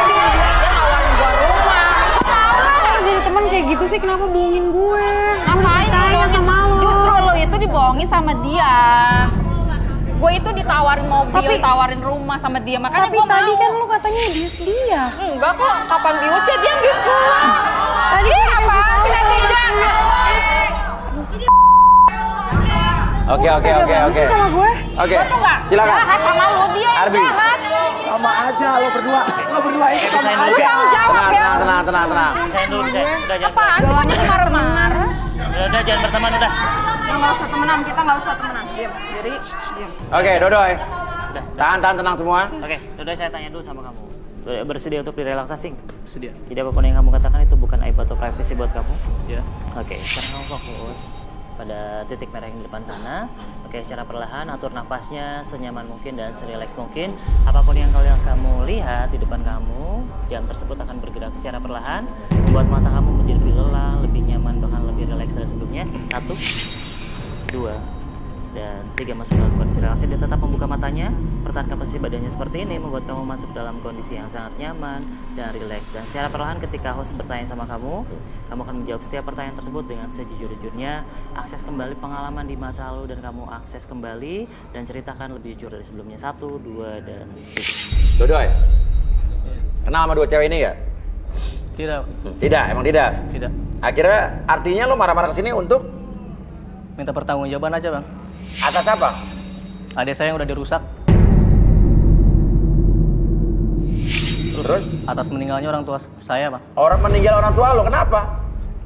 Dia nawarin gue rumah. Kalau jadi teman kayak gitu sih kenapa bohongin gue? Ngapain Percaya sama lo. Justru lo itu dibohongin sama dia. Gue itu ditawarin mobil, tawarin rumah sama dia, makanya Tapi gue mau. tadi kan lu katanya bius dia. Enggak kok, kapan biusnya dia yang bius gue. Tadi Ih, kan apaan sih netizen? Oke. Sih sama gue. Oke, Gue tuh nggak silakan. jahat sama lo, dia yang Arbi. jahat. Sama aja lo berdua itu sama Pisahin Lu dulu. tanggung jawab ya. Tenang. Pisahin dulu, pisahin. Udah, jangan. Apaan sih kok jadi marah-marah? Udah, jangan berteman, udah. Nggak usah temenan, kita nggak usah temenan. Diam, diri, diam. Oke, Dodoy. Udah. Tahan, tenang semua. Oke, udah saya tanya dulu sama kamu. Bersedia untuk direlaksasi? Bersedia. Jadi apapun yang kamu katakan itu bukan aib atau privasi buat kamu? Ya. Oke, sekarang kamu fokus pada titik merah yang di depan sana. Oke, secara perlahan atur nafasnya senyaman mungkin dan serileks mungkin. Apapun yang kamu lihat di depan kamu, jam tersebut akan bergerak secara perlahan, membuat mata kamu menjadi lebih lelah, lebih nyaman, bahkan lebih rileks dari sebelumnya. 1, 2, dan 3 masuk dalam kondisi relaksasi. Dia tetap membuka matanya, pertahankan posisi badannya seperti ini, membuat kamu masuk dalam kondisi yang sangat nyaman dan rileks. Dan secara perlahan ketika host bertanya sama kamu akan menjawab setiap pertanyaan tersebut dengan sejujur-jujurnya. Akses kembali pengalaman di masa lalu dan kamu akses kembali dan ceritakan lebih jujur dari sebelumnya. 1, 2, dan 3. Dodoy. Kenal sama dua cewek ini nggak? Tidak. Tidak, emang tidak. Tidak. Akhirnya artinya lo marah-marah kesini untuk Minta pertanggungjawaban aja, Bang. atas apa? Adik saya yang udah dirusak. Terus? Atas meninggalnya orang tua saya, Bang. Orang meninggal orang tua lo, kenapa?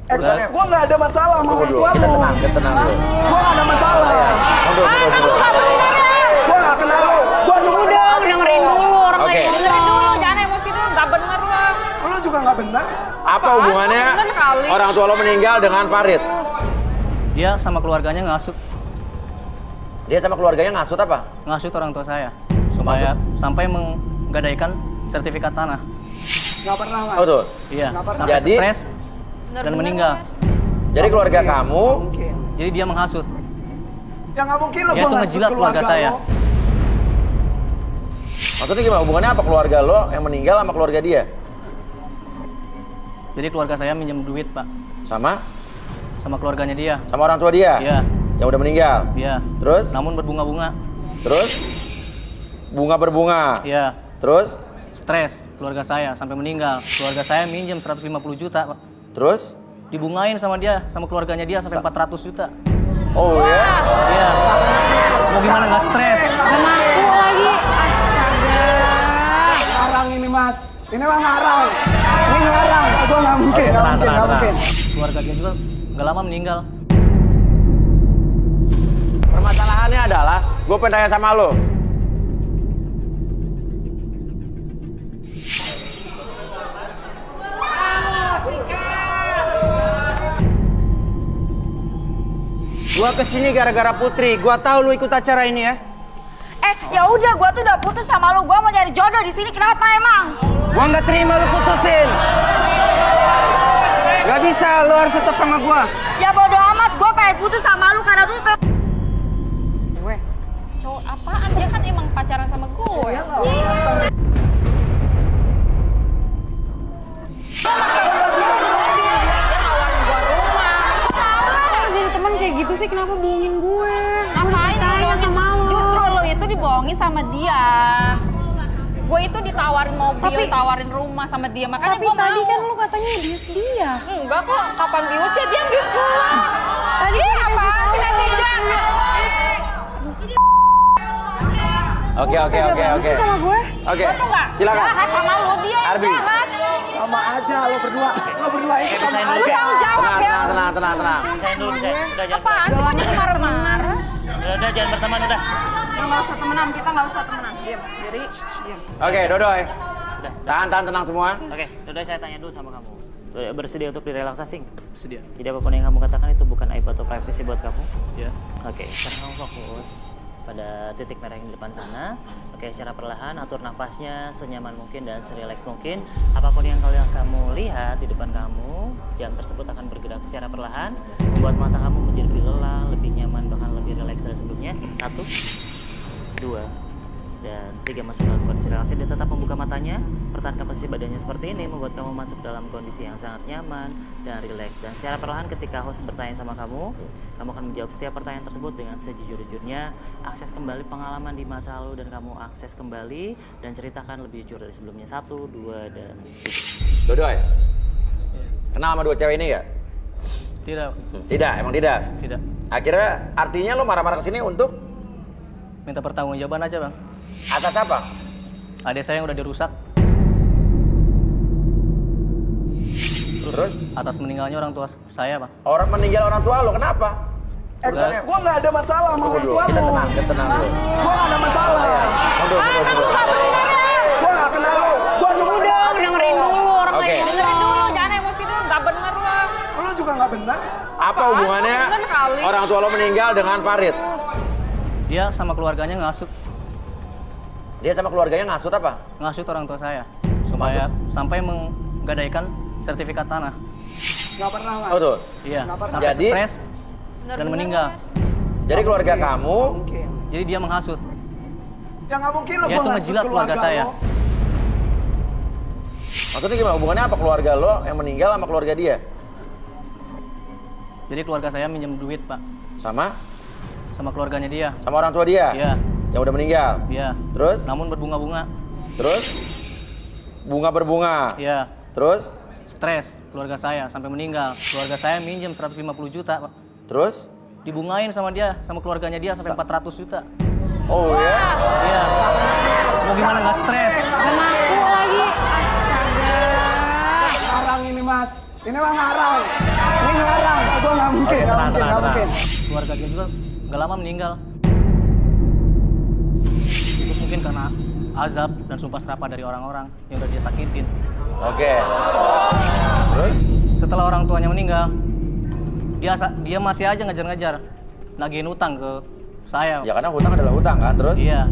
Urusannya. Gua nggak ada masalah sama orang tua Kita lu. tenang dulu. Gua nggak ada masalah. Mundur. Gua nggak kenal lu. Gua cuma Udah, dengerin dulu orang Oke. lain. Dengerin dulu, jangan emosi dulu, nggak bener lo. Lu juga nggak benar. Apa hubungannya Bener kali. orang tua lo meninggal dengan Farid? Dia sama keluarganya ngasut Dia sama keluarganya ngasut apa? orang tua saya supaya sampai menggadaikan sertifikat tanah. Nggak pernah, Mas. Oh tuh. Iya. Sampai Jadi- stres dan meninggal. Jadi keluarga kamu Jadi dia menghasut. Ya nggak mungkin lo Dia tuh ngejilat keluarga saya. maksudnya gimana? Hubungannya apa keluarga lo yang meninggal sama keluarga dia? Jadi keluarga saya minjem duit, Pak, Sama keluarganya dia. sama orang tua dia? Iya. Yang udah meninggal? Iya. Terus? Namun berbunga-bunga. Terus? Bunga berbunga? Iya. Terus? Stres keluarga saya sampai meninggal. Keluarga saya minjem 150 juta, Pak. Terus? Dibungain sama dia, sama keluarganya dia sampai 400 juta. Oh ya? Iya. Mau gimana nggak stres? Sama aku lagi. Astaga. Ngarang ini mas, ini mah ngarang. Ini ngarang, gue nggak mungkin, Oke, nggak tenang, mungkin, nggak tenang. mungkin. Keluarga dia juga nggak lama meninggal. Permasalahannya adalah, gue pengen tanya sama lo. Gua kesini gara-gara Putri. Gua tahu lu ikut acara ini ya. Ya udah, gua tuh udah putus sama lu. Gua mau nyari jodoh di sini. Kenapa emang? Gua nggak terima lu putusin. Gak bisa, lu harus tetap sama gua. Ya bodo amat, gua pengen putus sama lu karena tuh Gue, cowok apaan? Dia kan emang pacaran sama gue. Dia nawarin gue rumah. Kalau jadi teman kayak gitu sih kenapa bohongin gue? Ngapain Percaya lo? sama lo. Justru lo itu dibohongin sama dia. Gue itu ditawarin mobil, tawarin rumah sama dia, makanya Tapi gue mau. tadi kan lu katanya bius dia. Enggak kok, kapan biusnya dia yang bius gue. Tadi Ih, kan apaan sih netizen? Oke. Sih sama gue. Oke, Gue tuh nggak silakan. jahat sama lo, dia yang Arbi. jahat. Sama aja lo berdua itu sama Pisahin dulu, Lu Kak. tanggung jawab ya. Tenang. Pisahin dulu, pisahin. Udah, jangan. Apaan sih kok jadi marah-marah? Udah, jangan berteman, udah. nggak usah temenan, kita nggak usah temenan. Diam, diri, diam. Oke, Dodoy. Udah. Tahan, tenang semua. Oke, udah saya tanya dulu sama kamu. Bersedia untuk direlaksasi? Bersedia. Jadi apapun yang kamu katakan itu bukan aib atau privasi buat kamu? Ya. Oke, sekarang kamu fokus pada titik merah yang di depan sana. Oke, secara perlahan atur nafasnya senyaman mungkin dan serileks mungkin. Apapun yang kamu lihat di depan kamu, jam tersebut akan bergerak secara perlahan, membuat mata kamu menjadi lebih lelah, lebih nyaman, bahkan lebih rileks dari sebelumnya. 1, 2, dan 3 masuk dalam kondisi relaksasi. Dia tetap membuka matanya, pertahankan posisi badannya seperti ini, membuat kamu masuk dalam kondisi yang sangat nyaman dan rileks. Dan secara perlahan ketika host bertanya sama kamu akan menjawab setiap pertanyaan tersebut dengan sejujur-jujurnya. Akses kembali pengalaman di masa lalu dan kamu akses kembali dan ceritakan lebih jujur dari sebelumnya. 1, 2, dan 3. Dodoy, kenal sama 2 cewek ini nggak? Tidak. Tidak, emang tidak? Tidak. Akhirnya artinya lo marah-marah kesini untuk Minta pertanggungjawaban aja, Bang. atas apa? Adik saya yang udah dirusak. Terus? Atas meninggalnya orang tua saya, Bang. Orang meninggal orang tua lo, kenapa? Urusannya- Gua nggak ada masalah sama Tunggu orang dulu, tua kita lu. tenang dulu. Gua nggak ada masalah. Mundur. Gua nggak kenal lu. Gua cuma Udah, dengerin dulu orang Oke. lain. Dengerin dulu, jangan emosi dulu, nggak bener lah. Lu juga nggak benar. Apa hubungannya Bener kali. orang tua lo meninggal dengan Farid? Dia sama keluarganya ngasut Dia sama keluarganya ngasut apa? orang tua saya supaya sampai menggadaikan sertifikat tanah. Nggak pernah, Mas. Oh tuh. Iya, Nggak pernah. sampai Jadi- stres dan meninggal. Jadi keluarga kamu, Mungkin. Jadi dia menghasut. Ya nggak mungkin lo Dia gua tuh ngasut ngejilat keluarga saya. lo. maksudnya gimana? Hubungannya apa keluarga lo yang meninggal sama keluarga dia? Jadi keluarga saya minjem duit, Pak, Sama keluarganya dia. sama orang tua dia? Iya, Yang udah meninggal? iya. Terus? Namun berbunga-bunga. Terus? Bunga berbunga? Iya. Terus? Stres keluarga saya sampai meninggal. Keluarga saya minjem 150 juta, Pak. Terus? Dibungain sama dia, sama keluarganya dia sampai 400 juta. Oh ya? Iya. Mau gimana nggak stres? Aku lagi, astaga. Ngarang ini, Mas. Ini mah ngarang. Ini ngarang. Gua nggak mungkin, Oke, nggak tenang, mungkin, tenang, nggak mungkin. Keluarga dia juga nggak lama meninggal. Itu mungkin karena azab dan sumpah serapah dari orang-orang yang udah dia sakitin. Oke. Terus? Setelah orang tuanya meninggal, dia masih aja ngejar-ngejar nagihin utang ke saya. Ya karena hutang adalah hutang kan, terus? Iya.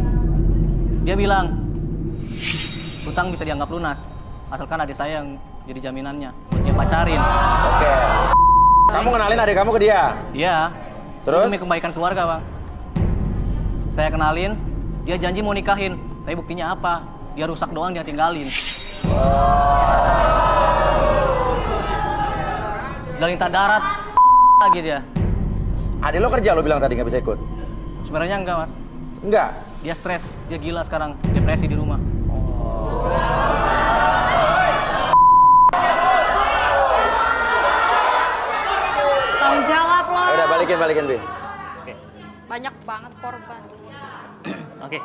Dia bilang, hutang bisa dianggap lunas, asalkan adik saya yang jadi jaminannya buat dia pacarin. Oke. Kamu kenalin adik kamu ke dia? Iya. Terus? Demi kebaikan keluarga, Bang. Saya kenalin, dia janji mau nikahin. Tapi buktinya apa? Dia rusak doang, dia tinggalin. Udah minta darat lagi dia. Adik lo kerja lo bilang tadi nggak bisa ikut? Sebenarnya enggak, Mas. Enggak. Dia stres, dia gila sekarang, depresi di rumah. Tanggung jawab lo. Udah balikin, Bi. Oke. Banyak banget korban. Oke.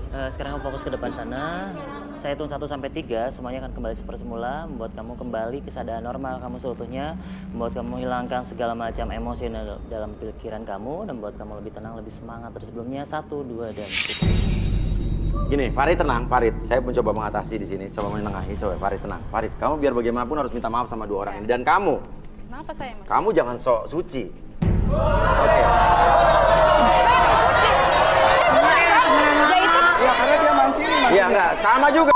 Sekarang kamu fokus ke depan sana. Saya hitung 1 sampai 3, semuanya akan kembali seperti semula, membuat kamu kembali kesadaran normal kamu seutuhnya, membuat kamu hilangkan segala macam emosi dalam pikiran kamu, dan membuat kamu lebih tenang, lebih semangat dari sebelumnya. 1, 2, dan 3. Gini, Farid tenang, Farid. Saya mencoba mengatasi di sini, coba menengahi, coba Farid tenang. Farid, kamu biar bagaimanapun harus minta maaf sama 2 orang ini. Dan kamu Kenapa saya, Mas? kamu jangan sok suci. Oke. Dia itu Ya karena dia mancing, Mas. Iya enggak, sama juga.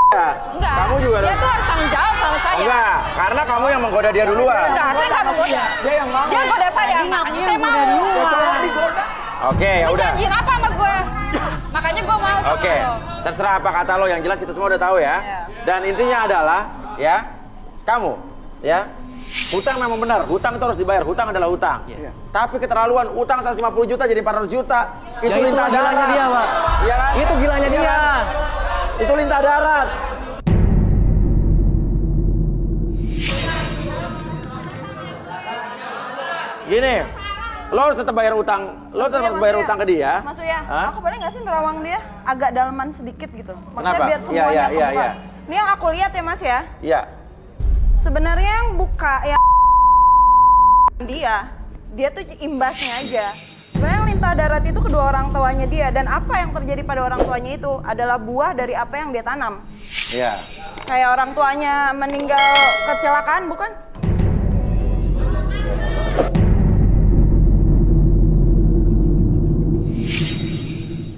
enggak. Kamu juga Dia harus- tuh harus tanggung jawab sama saya. Enggak, karena kamu yang menggoda dia duluan. Enggak, saya enggak menggoda. Dia yang mau. Dia goda saya, makanya saya mau. Ya cuma digoda. Oke, ya Lu udah. janjiin apa sama gue? Makanya gue mau sama Oke, lo. terserah apa kata lo, yang jelas kita semua udah tahu ya. Dan intinya adalah, ya, kamu, ya, hutang memang benar, hutang itu harus dibayar, hutang adalah hutang. Iya. Tapi keterlaluan, utang 150 juta jadi 400 juta, itu Ya itu lintah gilanya darat. dia, Pak. Iya kan? Itu gilanya Iya dia. kan? Itu lintah darat. Gini, lo harus tetap bayar utang, lo tetap harus bayar utang ke dia. Mas Uya, Hah? aku boleh nggak sih nerawang dia agak daleman sedikit gitu? Maksudnya Kenapa? biar semuanya Iya, kebuka. iya. Ini yang aku lihat ya Mas ya, Iya. sebenarnya yang buka ya dia tuh imbasnya aja. Sebenarnya yang lintah darat itu kedua orang tuanya dia, dan apa yang terjadi pada orang tuanya itu adalah buah dari apa yang dia tanam. Iya. Kayak orang tuanya meninggal kecelakaan, bukan?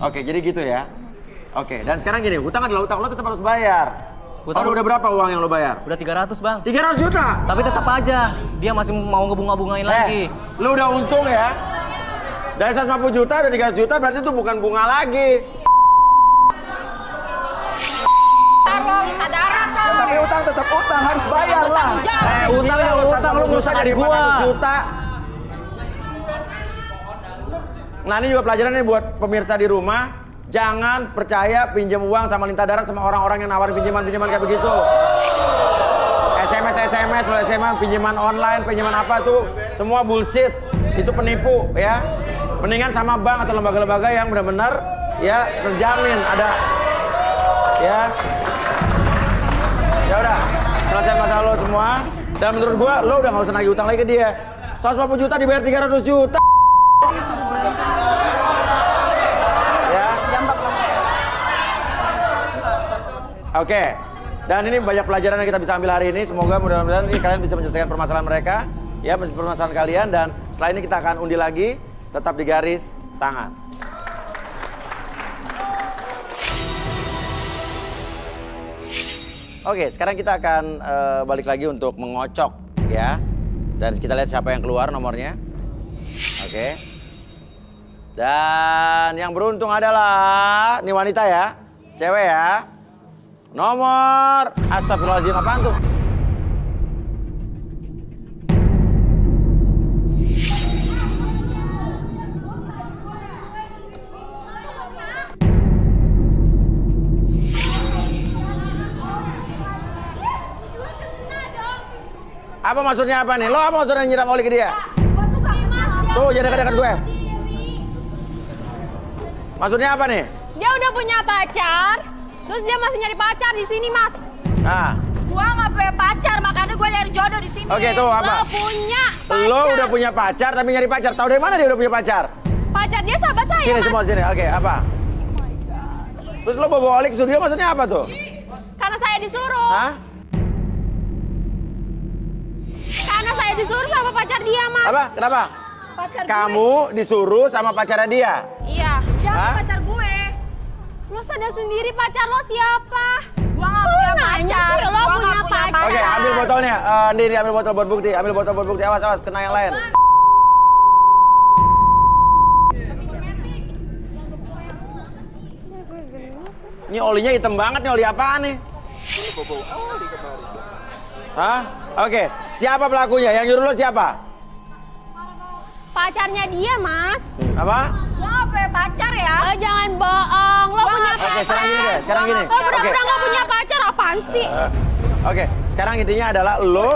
Oke, jadi gitu ya. Oke, dan sekarang gini, hutang adalah hutang, lo tetap harus bayar. Hutang udah berapa uang yang lo bayar? Udah 300 bang. 300 juta? Tapi tetap aja, dia masih mau ngebunga-bungain lagi. Lo udah untung ya. Dari 150 juta udah 300 juta, berarti itu bukan bunga lagi. Tapi utang tetap utang, harus bayar lah. Utang ya utang, lu ngerusak jadi adik gua. 400 juta. Nah ini juga pelajaran nih buat pemirsa di rumah. Jangan percaya pinjam uang sama lintah darat sama orang-orang yang nawarin pinjaman-pinjaman kayak begitu. SMS, mulai SMA, pinjaman online, pinjaman apa tuh, semua bullshit. Itu penipu ya. Mendingan sama bank atau lembaga-lembaga yang benar-benar ya terjamin ada ya. Ya udah, selesai masalah lo semua. Dan menurut gua lo udah nggak usah nagih utang lagi ke dia. 150 juta dibayar 300 juta. Ya. Oke. Dan ini banyak pelajaran yang kita bisa ambil hari ini. Semoga mudah-mudahan ini kalian bisa menyelesaikan permasalahan mereka, ya, permasalahan kalian. Dan setelah ini kita akan undi lagi, tetap di garis tangan. Oke, sekarang kita akan balik lagi untuk mengocok, ya. Dan kita lihat siapa yang keluar nomornya. Oke. Dan yang beruntung adalah, ini wanita ya, cewek ya. Nomor, astagfirullahaladzim, apaan tuh? Apa maksudnya apa nih? Lo apa maksudnya nyiram oli ke dia? Tuh, jadi dekat-dekat gue. Maksudnya apa nih? Dia udah punya pacar, terus dia masih nyari pacar di sini, Mas. Nah. Gua nggak punya pacar, makanya gua nyari jodoh di sini. Oke, tuh apa? Lo punya pacar. Lo udah punya pacar tapi nyari pacar. Tahu dari mana dia udah punya pacar? Pacar dia sahabat saya, Sini Mas. semua sini. Oke, apa? Terus lo bawa oli ke studio maksudnya apa tuh? Karena saya disuruh. Hah? Karena saya disuruh sama pacar dia, Mas. Apa? Kenapa? Pacar Kamu disuruh sama pacarnya dia? Iya. Siapa Hah? pacar gue? Lo sadar sendiri pacar lo siapa? Gua nggak punya pacar. Sih, lo punya pacar. Oke, ambil botolnya. Ini ambil botol buat bukti. Ambil botol buat bukti. Awas, awas, kena yang lain. Ini olinya hitam banget nih, oli apaan nih? Hah? Oke, siapa pelakunya? Yang nyuruh lo siapa? Pacarnya dia, Mas. Apa? Gua nggak punya pacar ya. Jangan bohong. Lo punya pacar. Oke, sekarang gini deh, sekarang gini. Lo pura-pura nggak punya pacar, apaan sih? Oke, sekarang intinya adalah lo.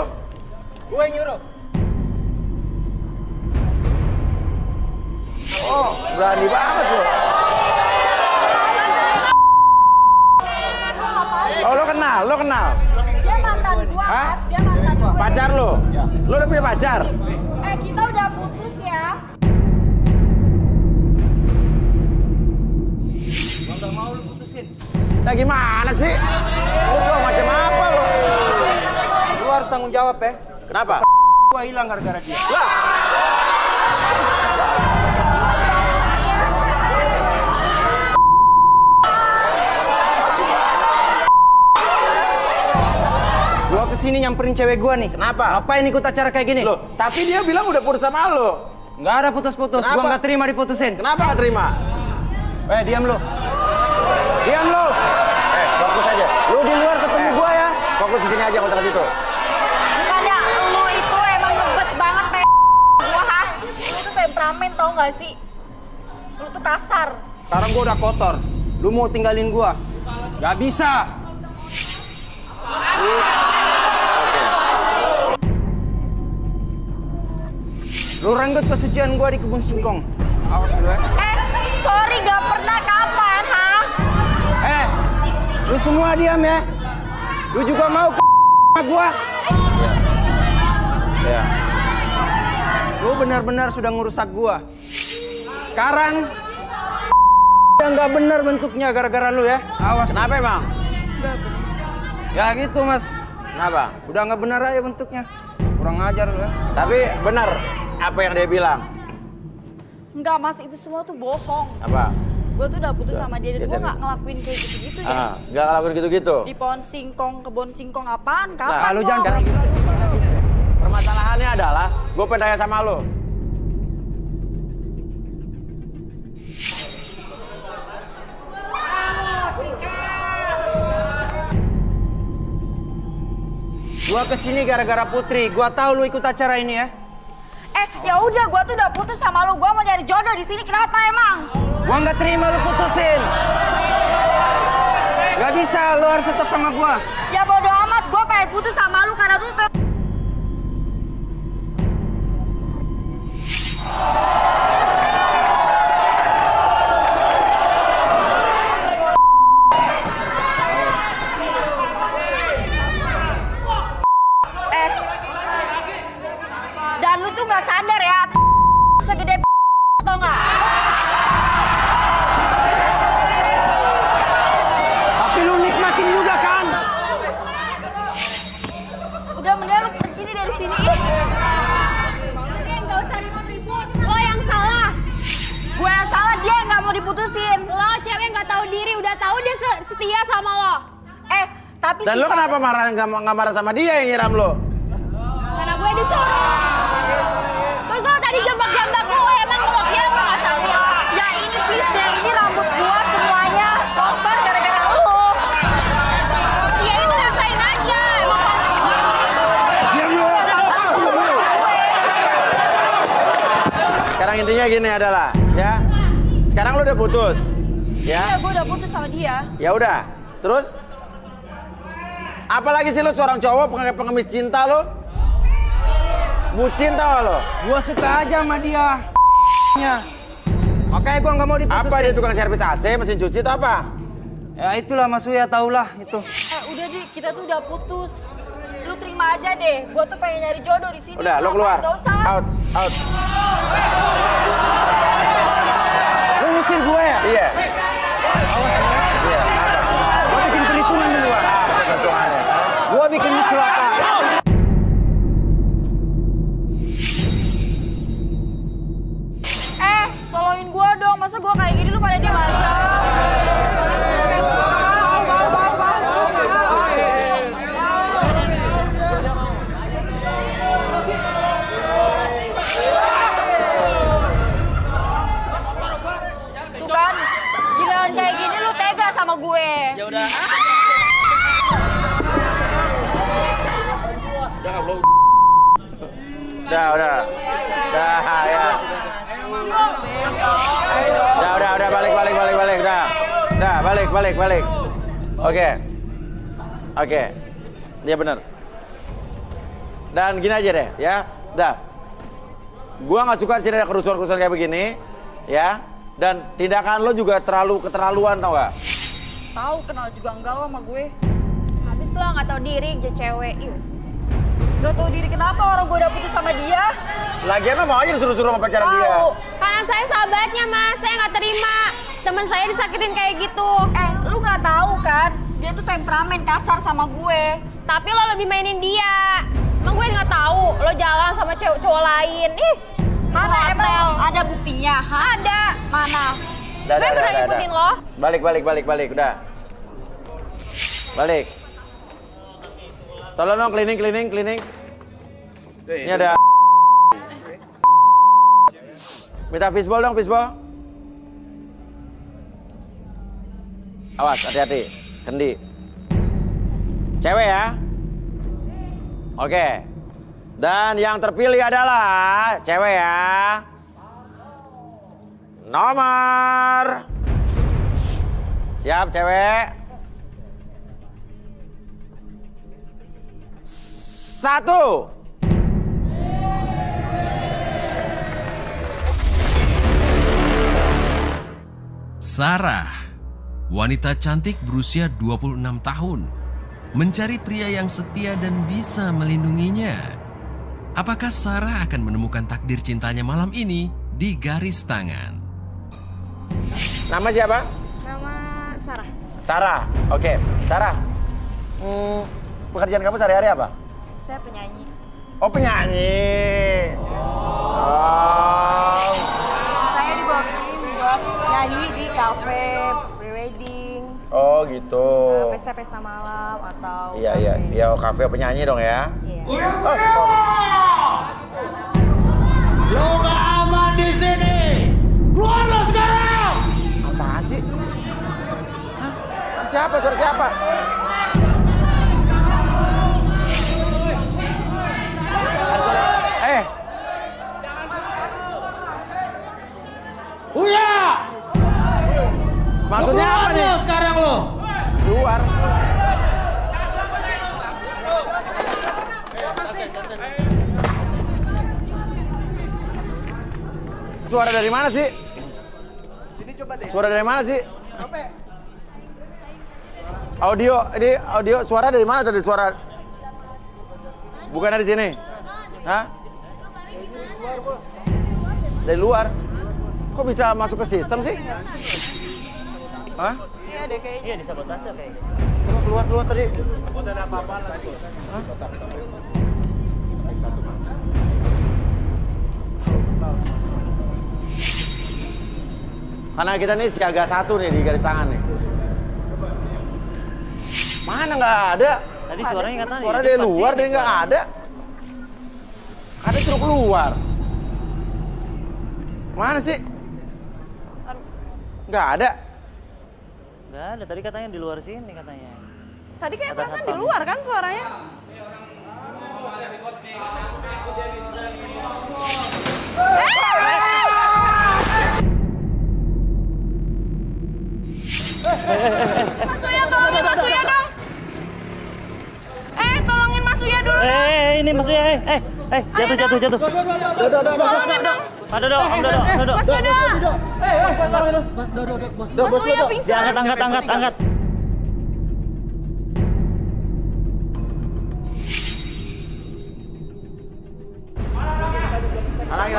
Gue nyuruh. Oh, berani banget lo. Oh, lo kenal. Dia mantan gua, Hah? Mas. Dia mantan gua. Pacar lo? Lo udah punya pacar? Kita udah putus ya. Nggak mau lu putusin. Nah gimana sih? Lo cowok macam apa lo? Lu harus tanggung jawab ya. Kenapa? Gua hilang gara-gara dia. Lah. Gua kesini nyamperin cewek gua nih. Kenapa? Ngapain ikut acara kayak gini? Loh, tapi dia bilang udah putus sama lo. Nggak ada putus-putus. Kenapa? Gua nggak terima diputusin. Kenapa gak terima? Diam lu. Diam lu. Fokus aja. Lu di luar ketemu gua ya. Fokus di sini aja, nggak usah ke situ. Bukannya lu itu emang ngebet banget kayak gua, ha? Lu tuh temperamen tau gak sih? Lu tuh kasar. Sekarang gua udah kotor. Lu mau tinggalin gua? Gak bisa. Lu renggut kesucian gua di kebun singkong. Awas lu ya. Sorry gak pernah, kapan, ha? Lu semua diam ya. Lu juga mau sama gua? Ya. Lu benar-benar sudah ngerusak gua. Sekarang udah nggak benar bentuknya gara-gara lu ya. Awas. Kenapa emang? Ya gitu mas. Kenapa? Udah nggak benar aja bentuknya. Kurang ajar lu ya. Tapi benar apa yang dia bilang? Enggak mas, itu semua tuh bohong. Apa? Gue tuh udah putus sama dia dan gue Geser, gak geser. ngelakuin kayak gitu-gitu ya. Gak ngelakuin gitu-gitu. Di pohon singkong, kebun singkong apaan? Nah, Kapan lu lo? jangan kayak gitu. Permasalahannya adalah gue pengen tanya sama lo. Gua kesini gara-gara Putri. Gua tahu lu ikut acara ini ya. Ya udah, gue tuh udah putus sama lu. Gue mau nyari jodoh di sini. Kenapa emang? Gua nggak terima lu putusin. Gak bisa, lu harus tetap sama gua. Ya bodo amat, gue pengen putus sama lu karena tuh dan lu tuh nggak sadar ya segede atau nggak? Tapi lu nikmatin juga kan? Udah mendingan lu pergi nih dari sini. Nggak usah ribut-ribut. Lo yang salah. Gue yang salah, dia yang nggak mau diputusin. Lo cewek nggak tahu diri, udah tahu dia setia sama lo. Tapi Dan lo kenapa marah nggak marah sama dia yang nyiram lo? Karena gue disuruh. Terus lo tadi jambak-jambak gue, emang lo kira gue nggak sakit? Ya ini please deh, ini rambut gua semuanya kotor gara-gara lo. Ya itu rasain aja. Emang Sekarang intinya gini adalah, ya. Sekarang lo udah putus, ya. Iya, gue udah putus sama dia. Ya udah. Terus? Apalagi sih lo seorang cowok pengemis cinta lo? Bucin tau lo? Gua suka aja sama dia. Makanya gua nggak mau diputusin. Apa dia tukang servis AC, mesin cuci atau apa? Ya itulah Mas Uya, taulah itu. Udah deh, kita tuh udah putus. Lu terima aja deh. Gua tuh pengen nyari jodoh di sini. Udah, lo keluar. Gak usah. Out. Lu ngusir gue ya? Iya. Iya. Gua bikin perhitungan duluan. Gua bikin lu celaka. Tolongin gua dong. Masa gua kayak gini lu pada diam aja? Tuh kan, giliran kayak gini lu tega sama gue. Ya udah. Udah, ya. Udah, balik, balik. Oke. Dia bener. Dan gini aja deh, ya. Dah. Gua nggak suka sih ada kerusuhan-kerusuhan kayak begini, ya. Dan tindakan lo juga terlalu keterlaluan, tau gak? Tahu kenal juga enggak lo sama gue. habis lo nggak tahu diri jadi cewek. Yuk. Gak tahu diri kenapa orang gue udah putus sama dia. Lagian lo mau aja disuruh-suruh sama pacaran dia. Karena saya sahabatnya mas, saya nggak terima teman saya disakitin kayak gitu. Lu nggak tahu kan? Dia tuh temperamen kasar sama gue. Tapi lo lebih mainin dia. Emang gue nggak tahu lo jalan sama cowok lain. Ih, Mana hotel. emang ada buktinya? Ada. Mana? Gue pernah ngikutin lo. Balik, udah. Balik. Tolong dong cleaning. Ini ada. Minta fishball dong, fishball. Awas, hati-hati. Kendi. Cewek ya. Oke. Dan yang terpilih adalah cewek ya. Nomor. Siap cewek. 1. Sarah, wanita cantik berusia 26 tahun, mencari pria yang setia dan bisa melindunginya. Apakah Sarah akan menemukan takdir cintanya malam ini di garis tangan? Nama siapa? Nama Sarah. Sarah. Oke, Sarah. Pekerjaan kamu sehari-hari apa? Saya penyanyi. Oh, penyanyi. Oh. Saya dibawa buat nyanyi di kafe, prewedding, Oh, gitu. pesta-pesta malam atau Iya, kafe penyanyi dong ya. Iya. Lo gak aman di sini. Keluar lo sekarang. Apaan sih? Hah? Siapa? Suara siapa? Uya. Maksudnya apa nih? Lo sekarang lo. Keluar. Suara dari mana sih? Sini coba deh. Suara dari mana sih? Audio, ini audio suara dari mana tadi suara? Bukan dari sini? Hah? Dari luar? Kok bisa masuk ke sistem sih? Hah? Iya deh kayaknya. Iya, disabotase kayaknya. Coba keluar tadi. Ada apa-apa lagi? Hah? Karena kita nih siaga 1 nih di garis tangan nih. Mana nggak ada? Tadi suaranya katanya. Suara dari luar dan nggak ada. Ada suruh keluar. Mana sih? Nggak ada. Nggak ada, tadi katanya di luar sini katanya. Tadi kayak Kata perasaan di satpam. luar kan suaranya? Mas Uya, tolongin Mas Uya dong. Tolongin Mas Uya dulu. Ini maksudnya, jatuh. Tolongin dong. Om Dodo. Mas Dodo. Mas Uya pingsan. Angkat. Halangi.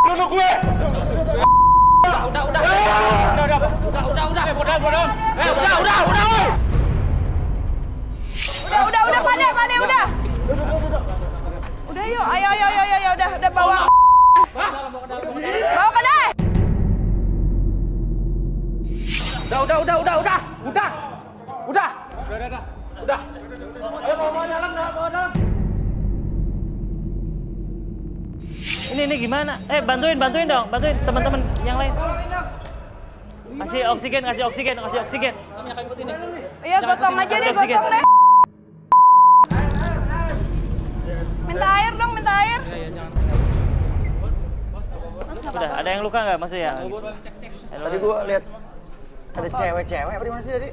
Duduk gue. Udah, Pade, udah. Udah yuk, ayo, udah bawa. Bawa Pade. Udah. Ayo bawa dalam. Ini gimana? Bantuin dong, bantuin teman-teman yang lain. Kasih oksigen. Iya, gotong aja deh, gotong deh. Minta air dong, minta air. Udah, ada yang luka nggak maksudnya? Tadi gua lihat ada cewek-cewek apa di mana sih tadi?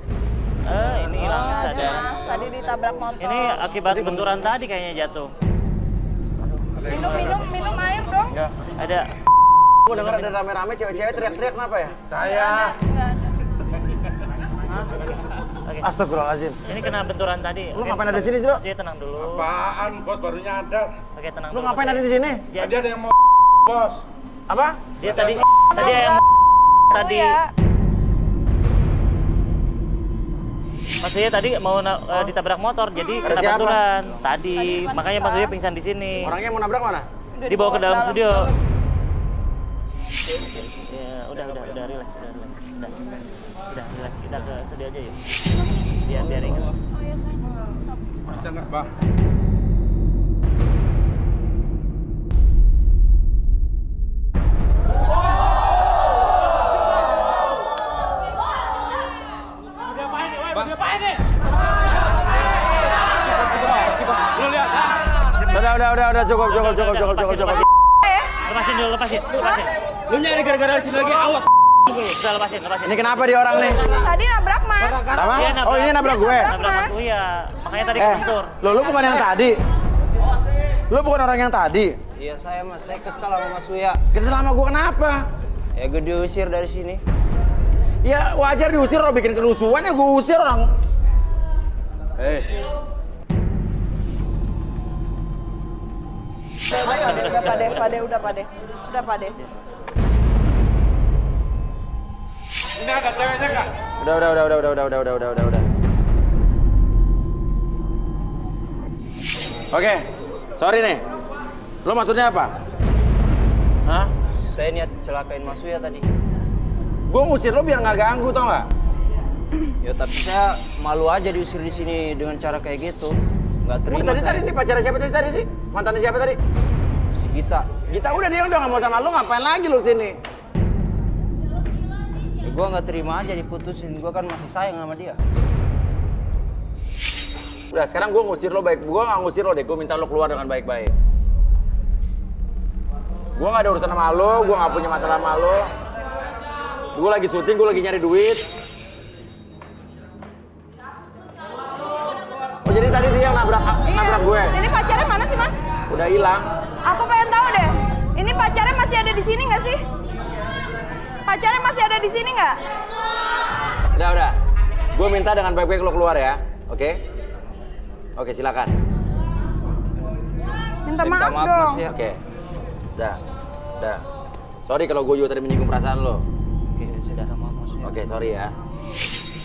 Ini hilang sadar. Mas, tadi ditabrak motor. Ini akibat benturan tadi kayaknya jatuh. Minum air dong. Enggak. Ada. Gua dengar ada rame-rame cewek-cewek teriak-teriak kenapa ya? Saya. Enggak ada. Oke. Astagfirullahaladzim. Ini kena benturan tadi. Lu ngapain ada di sini, Bro? Maksudnya tenang dulu. Apaan, bos baru nyadar. Oke, tenang Lu dulu. ngapain ada di sini? Tadi ada yang mau bos. Apa? Dia tadi yang tadi. Mas Uya tadi mau ditabrak motor, jadi Ada kena siapa? benturan. Tadi, makanya Mas Uya pingsan di sini. Orangnya mau nabrak mana? Dibawa ke dalam studio. Ya, udah relax. Udah relax, kita ke studio aja yuk. Biar ingat. Bisa nggak, Bang? Udah, cukup. Lepasin. Lu nyari gara-gara sini lagi, awas. Udah lepasin. Ini kenapa dia orang nih? Tadi nabrak Mas. Apa? Dia Oh, ini nabrak gue. Nabrak Mas Uya. Makanya tadi kebentur. Lu bukan yang tadi. Lu bukan orang yang tadi. Iya saya mas, saya kesel sama Mas Uya. Kesel sama gue kenapa? Ya gue diusir dari sini. Ya wajar diusir, lo bikin kerusuhan ya gue usir orang. Udah Pade, udah Pade. Ini ada ceweknya nggak? Udah. Oke, sorry nih. Lo maksudnya apa? Hah? Saya niat celakain Mas Uya tadi. Gue ngusir lo biar nggak ganggu, tau nggak? Ya tapi saya malu aja diusir di sini dengan cara kayak gitu. Nggak terima. Tadi ini pacarnya siapa tadi sih? Mantannya siapa tadi? Si Gita. Gita udah dia udah nggak mau sama lo, ngapain lagi lo sini? Ya, gue nggak terima aja diputusin. Gue kan masih sayang sama dia. Udah sekarang gue ngusir lo baik. Gue nggak ngusir lo deh. Gue minta lo keluar dengan baik-baik. Gue nggak ada urusan sama lo. Gue nggak punya masalah sama lo. Gue lagi syuting, gue lagi nyari duit. Oh jadi tadi dia yang nabrak gue? Ini pacarnya mana sih, Mas? Udah hilang. Aku pengen tahu deh. Ini pacarnya masih ada di sini nggak sih? Pacarnya masih ada di sini nggak? Udah. Gue minta dengan baik-baik lo keluar ya. Oke? Oke, silakan. Minta maaf dong. Mas, ya. Oke. Udah. Sorry kalau gue juga tadi menyinggung perasaan lo. Oke, sudah maaf Mas Uya. Oke, sorry ya.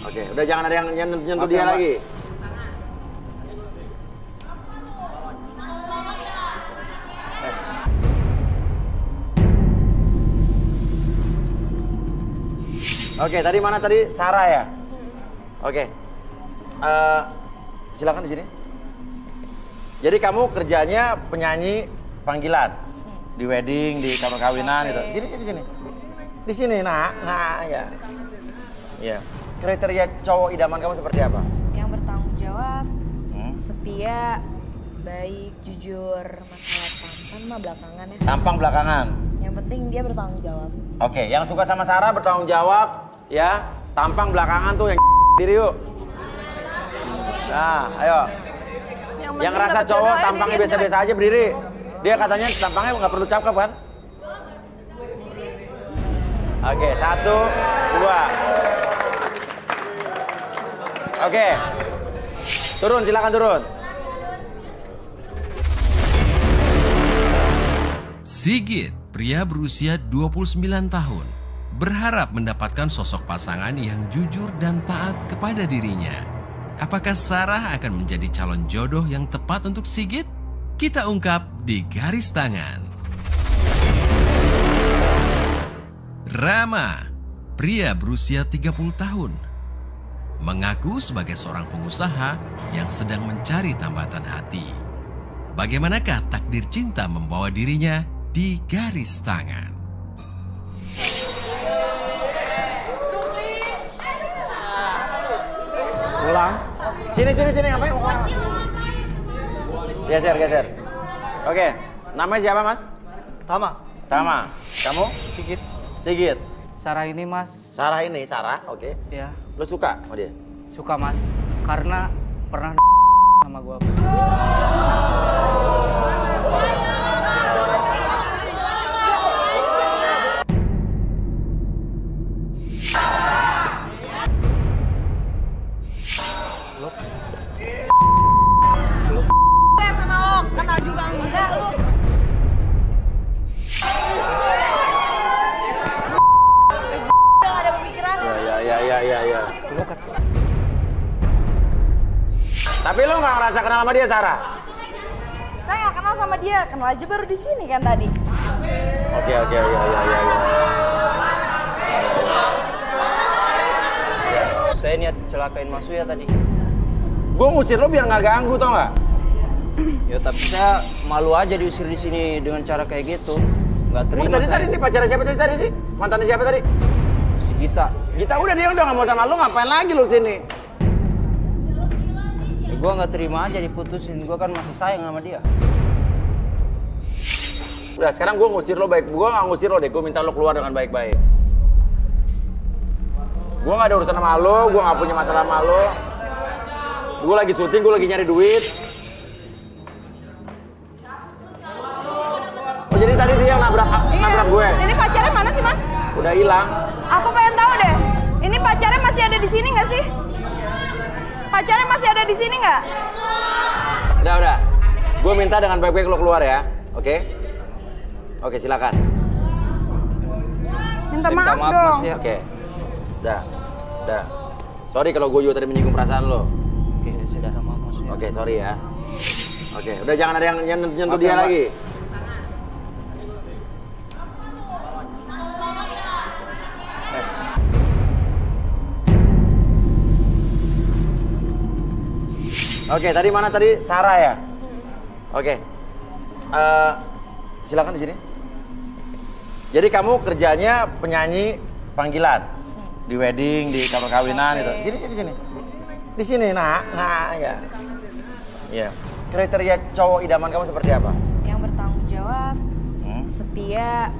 Oke, udah jangan ada yang nyentuh dia lagi. Oke, tadi mana tadi? Sarah ya? Oke. Silakan di sini. Jadi kamu kerjanya penyanyi panggilan di wedding, di kamar kawinan gitu. Sini. Di sini, nah ya. Iya. Kriteria cowok idaman kamu seperti apa? Yang bertanggung jawab, setia, baik, jujur, masalah tampan mah belakangan ya. Tampang belakangan. Yang penting dia bertanggung jawab. Oke, yang suka sama Sarah bertanggung jawab, ya. Tampang belakangan tuh yang diri yuk. Nah, ayo. Yang rasa cowok tampangnya biasa-biasa aja berdiri. Dia katanya tampangnya nggak perlu cakep kan? Oke, 1, 2. Oke. Turun, silakan turun. Sigit, pria berusia 29 tahun, berharap mendapatkan sosok pasangan yang jujur dan taat kepada dirinya. Apakah Sarah akan menjadi calon jodoh yang tepat untuk Sigit? Kita ungkap di Garis Tangan. Rama, pria berusia 30 tahun, mengaku sebagai seorang pengusaha yang sedang mencari tambatan hati. Bagaimanakah takdir cinta membawa dirinya di Garis Tangan? Pulang. Sini, ngapain? Geser. Oke, namanya siapa Mas? Tama. Kamu? Sigit. Sarah ini Mas. Sarah, oke. Ya, Lo suka sama dia? suka Mas. Karena pernah sama gua. Enggak sama lo, kenal juga enggak lu. Udah ada pemikiran. Ya. Tapi lo nggak ngerasa kenal sama dia, Sarah? Saya nggak kenal sama dia, kenal aja baru di sini kan tadi. Oke, ya. Saya niat celakain Mas Uya tadi. Gue ngusir lo biar nggak ganggu, tau nggak? Ya tapi saya malu aja diusir di sini dengan cara kayak gitu. Nggak terima. Tadi ini pacarnya siapa tadi sih? Mantannya siapa tadi? Si Gita. Gita udah dia udah nggak mau sama lo, ngapain lagi lo sini? Ya, gue nggak terima aja diputusin. Gue kan masih sayang sama dia. Udah sekarang gue ngusir lo baik. Gue nggak ngusir lo deh. Gue minta lo keluar dengan baik-baik. Gue nggak ada urusan sama lo. Gue nggak punya masalah sama lo. Gue lagi syuting, gue lagi nyari duit. Oh jadi tadi dia yang nabrak gue? Ini pacarnya mana sih, Mas? Udah hilang. Aku pengen tahu deh. Ini pacarnya masih ada di sini nggak sih? Pacarnya masih ada di sini nggak? Udah. Gue minta dengan baik-baik lo keluar ya. Oke? Oke, silakan. Minta maaf dong. Mas, ya. Oke. Udah. Sorry kalau gue juga tadi menyinggung perasaan lo. Oke, sudah sama Mas. Ya. Oke, sorry ya. Oke, udah jangan ada yang nyentuh Oke, dia Mbak. lagi. Oke, tadi mana tadi? Sarah ya? Oke. Silakan di sini. Jadi kamu kerjanya penyanyi panggilan di wedding, di kamar kawinan itu. Sini. Di sini, nah ya. Iya. Kriteria cowok idaman kamu seperti apa? Yang bertanggung jawab, setia,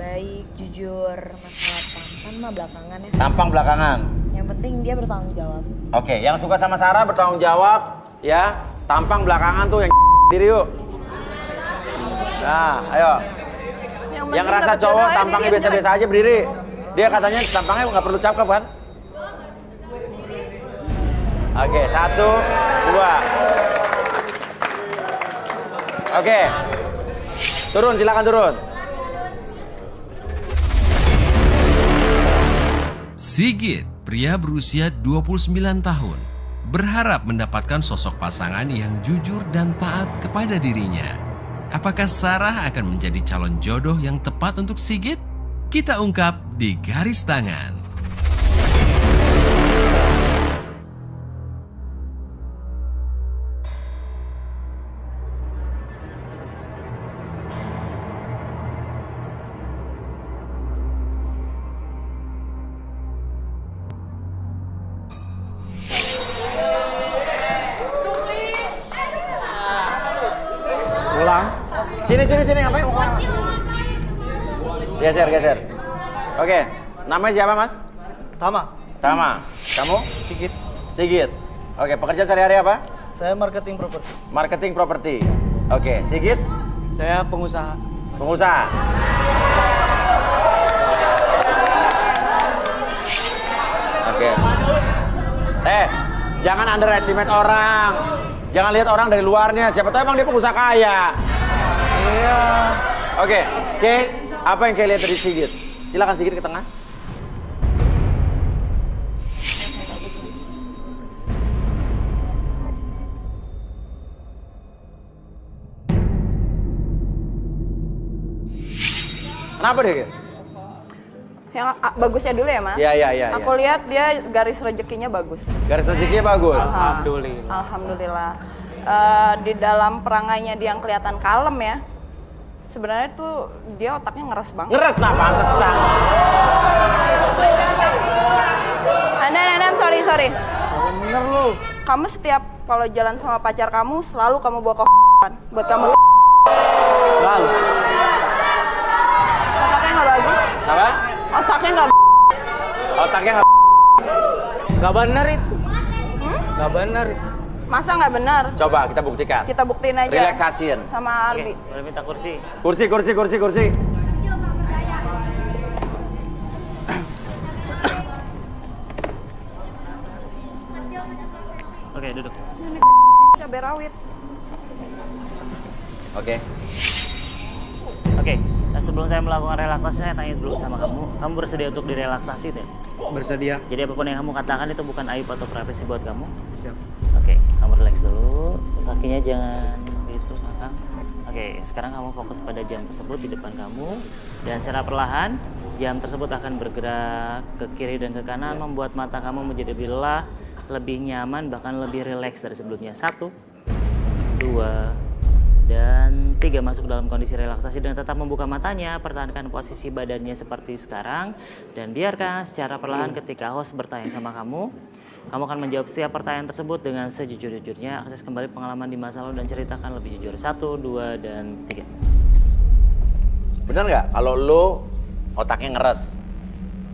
baik, jujur, masalah tampan mah belakangan ya. Tampang belakangan. Yang penting dia bertanggung jawab. Oke, yang suka sama Sarah bertanggung jawab, ya. Tampang belakangan tuh yang diri yuk. Nah, ayo. Yang ngerasa cowok tampangnya biasa-biasa aja berdiri. Dia katanya tampangnya nggak perlu cakep kan? Oke, 1, 2. Oke. Turun, silakan turun. Sigit, pria berusia 29 tahun, berharap mendapatkan sosok pasangan yang jujur dan taat kepada dirinya. Apakah Sarah akan menjadi calon jodoh yang tepat untuk Sigit? Kita ungkap di Garis Tangan. Pulang. Sini, ngapain? Geser. Oke, namanya siapa mas? Tama, Kamu? Sigit. Sigit. Oke, pekerjaan sehari-hari apa? Saya marketing properti. Marketing properti. Oke, Sigit? Saya pengusaha. Pengusaha. Oke. Jangan underestimate orang. Jangan lihat orang dari luarnya. Siapa tahu emang dia pengusaha kaya. Iya. Oke, apa yang kayak lihat dari Sigit? Silakan Sigit ke tengah. Kenapa dia? Git? Yang bagusnya dulu ya mas? Iya. Aku lihat dia garis rezekinya bagus. Garis rezekinya bagus. Alhamdulillah. Di dalam perangainya dia yang kelihatan kalem ya. Sebenarnya tuh dia otaknya ngeres banget. Ngeres nah pantesan. Anan, sorry. Bener lu. Kamu setiap kalau jalan sama pacar kamu selalu kamu bawa ke buat kamu. Lalu. Otaknya nggak bagus. Apa? Otaknya nggak. Otaknya nggak. Gak bener itu. Gak bener itu. Masa nggak benar? Coba kita buktikan. Kita buktiin aja. Relaksasiin. Sama Arbi. Boleh minta kursi? Kursi. Oke, duduk. Cabai rawit. Oke. Oke, sebelum saya melakukan relaksasi, saya tanya dulu sama kamu. Kamu bersedia untuk direlaksasi tidak? Bersedia. Jadi apapun yang kamu katakan itu bukan aib atau profesi buat kamu? Siap. Oke, kamu relax dulu. Kakinya jangan gitu, Kakak. Oke, sekarang kamu fokus pada jam tersebut di depan kamu. Dan secara perlahan, jam tersebut akan bergerak ke kiri dan ke kanan, membuat mata kamu menjadi lebih lelah, lebih nyaman, bahkan lebih rileks dari sebelumnya. 1, 2, dan 3, masuk dalam kondisi relaksasi dan tetap membuka matanya. Pertahankan posisi badannya seperti sekarang dan biarkan secara perlahan ketika host bertanya sama kamu akan menjawab setiap pertanyaan tersebut dengan sejujur-jujurnya. Akses kembali pengalaman di masa lalu dan ceritakan lebih jujur. 1, 2, dan 3. Bener nggak kalau lo otaknya ngeres?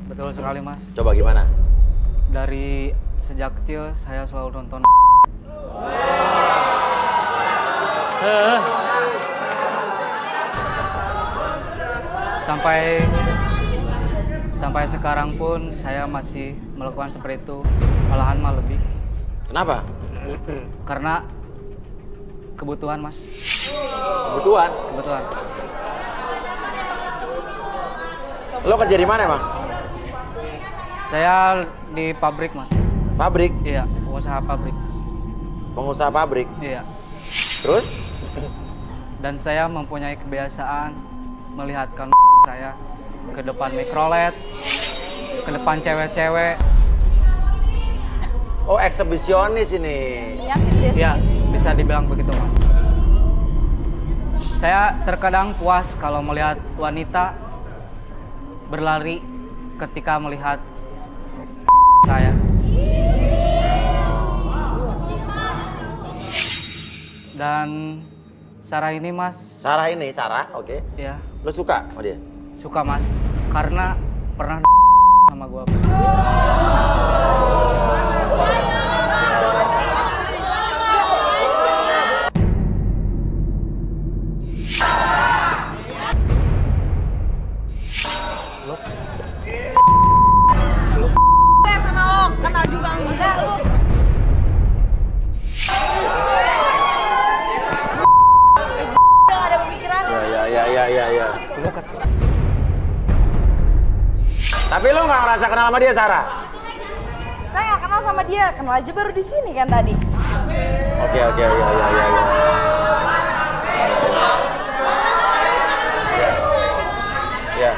Betul sekali mas. Coba gimana? Dari sejak kecil saya selalu nonton. Sampai sekarang pun saya masih melakukan seperti itu, malahan mah lebih. Kenapa? Karena kebutuhan, Mas. Kebutuhan? Kebutuhan. Lo kerja di mana emang? Saya di pabrik, Mas. Pabrik? Iya, pengusaha pabrik. Pengusaha pabrik? Iya. Terus? Dan saya mempunyai kebiasaan melihatkan saya ke depan mikrolet, ke depan cewek-cewek. Oh, eksibisionis ini. Penyakit dia Iya, sih. bisa dibilang begitu, Mas. Saya terkadang puas kalau melihat wanita berlari ketika melihat saya. Dan Sarah ini, Mas. Sarah ini, Sarah, oke. Ya, Lo suka sama dia? suka, Mas. Karena pernah sama gua. Sama lo, kenal juga enggak lu. Udah gak ada pemikiran. Ya. Tapi lo nggak ngerasa kenal sama dia, Sarah? Saya nggak kenal sama dia, kenal aja baru di sini kan tadi. Oke, ya. Ya.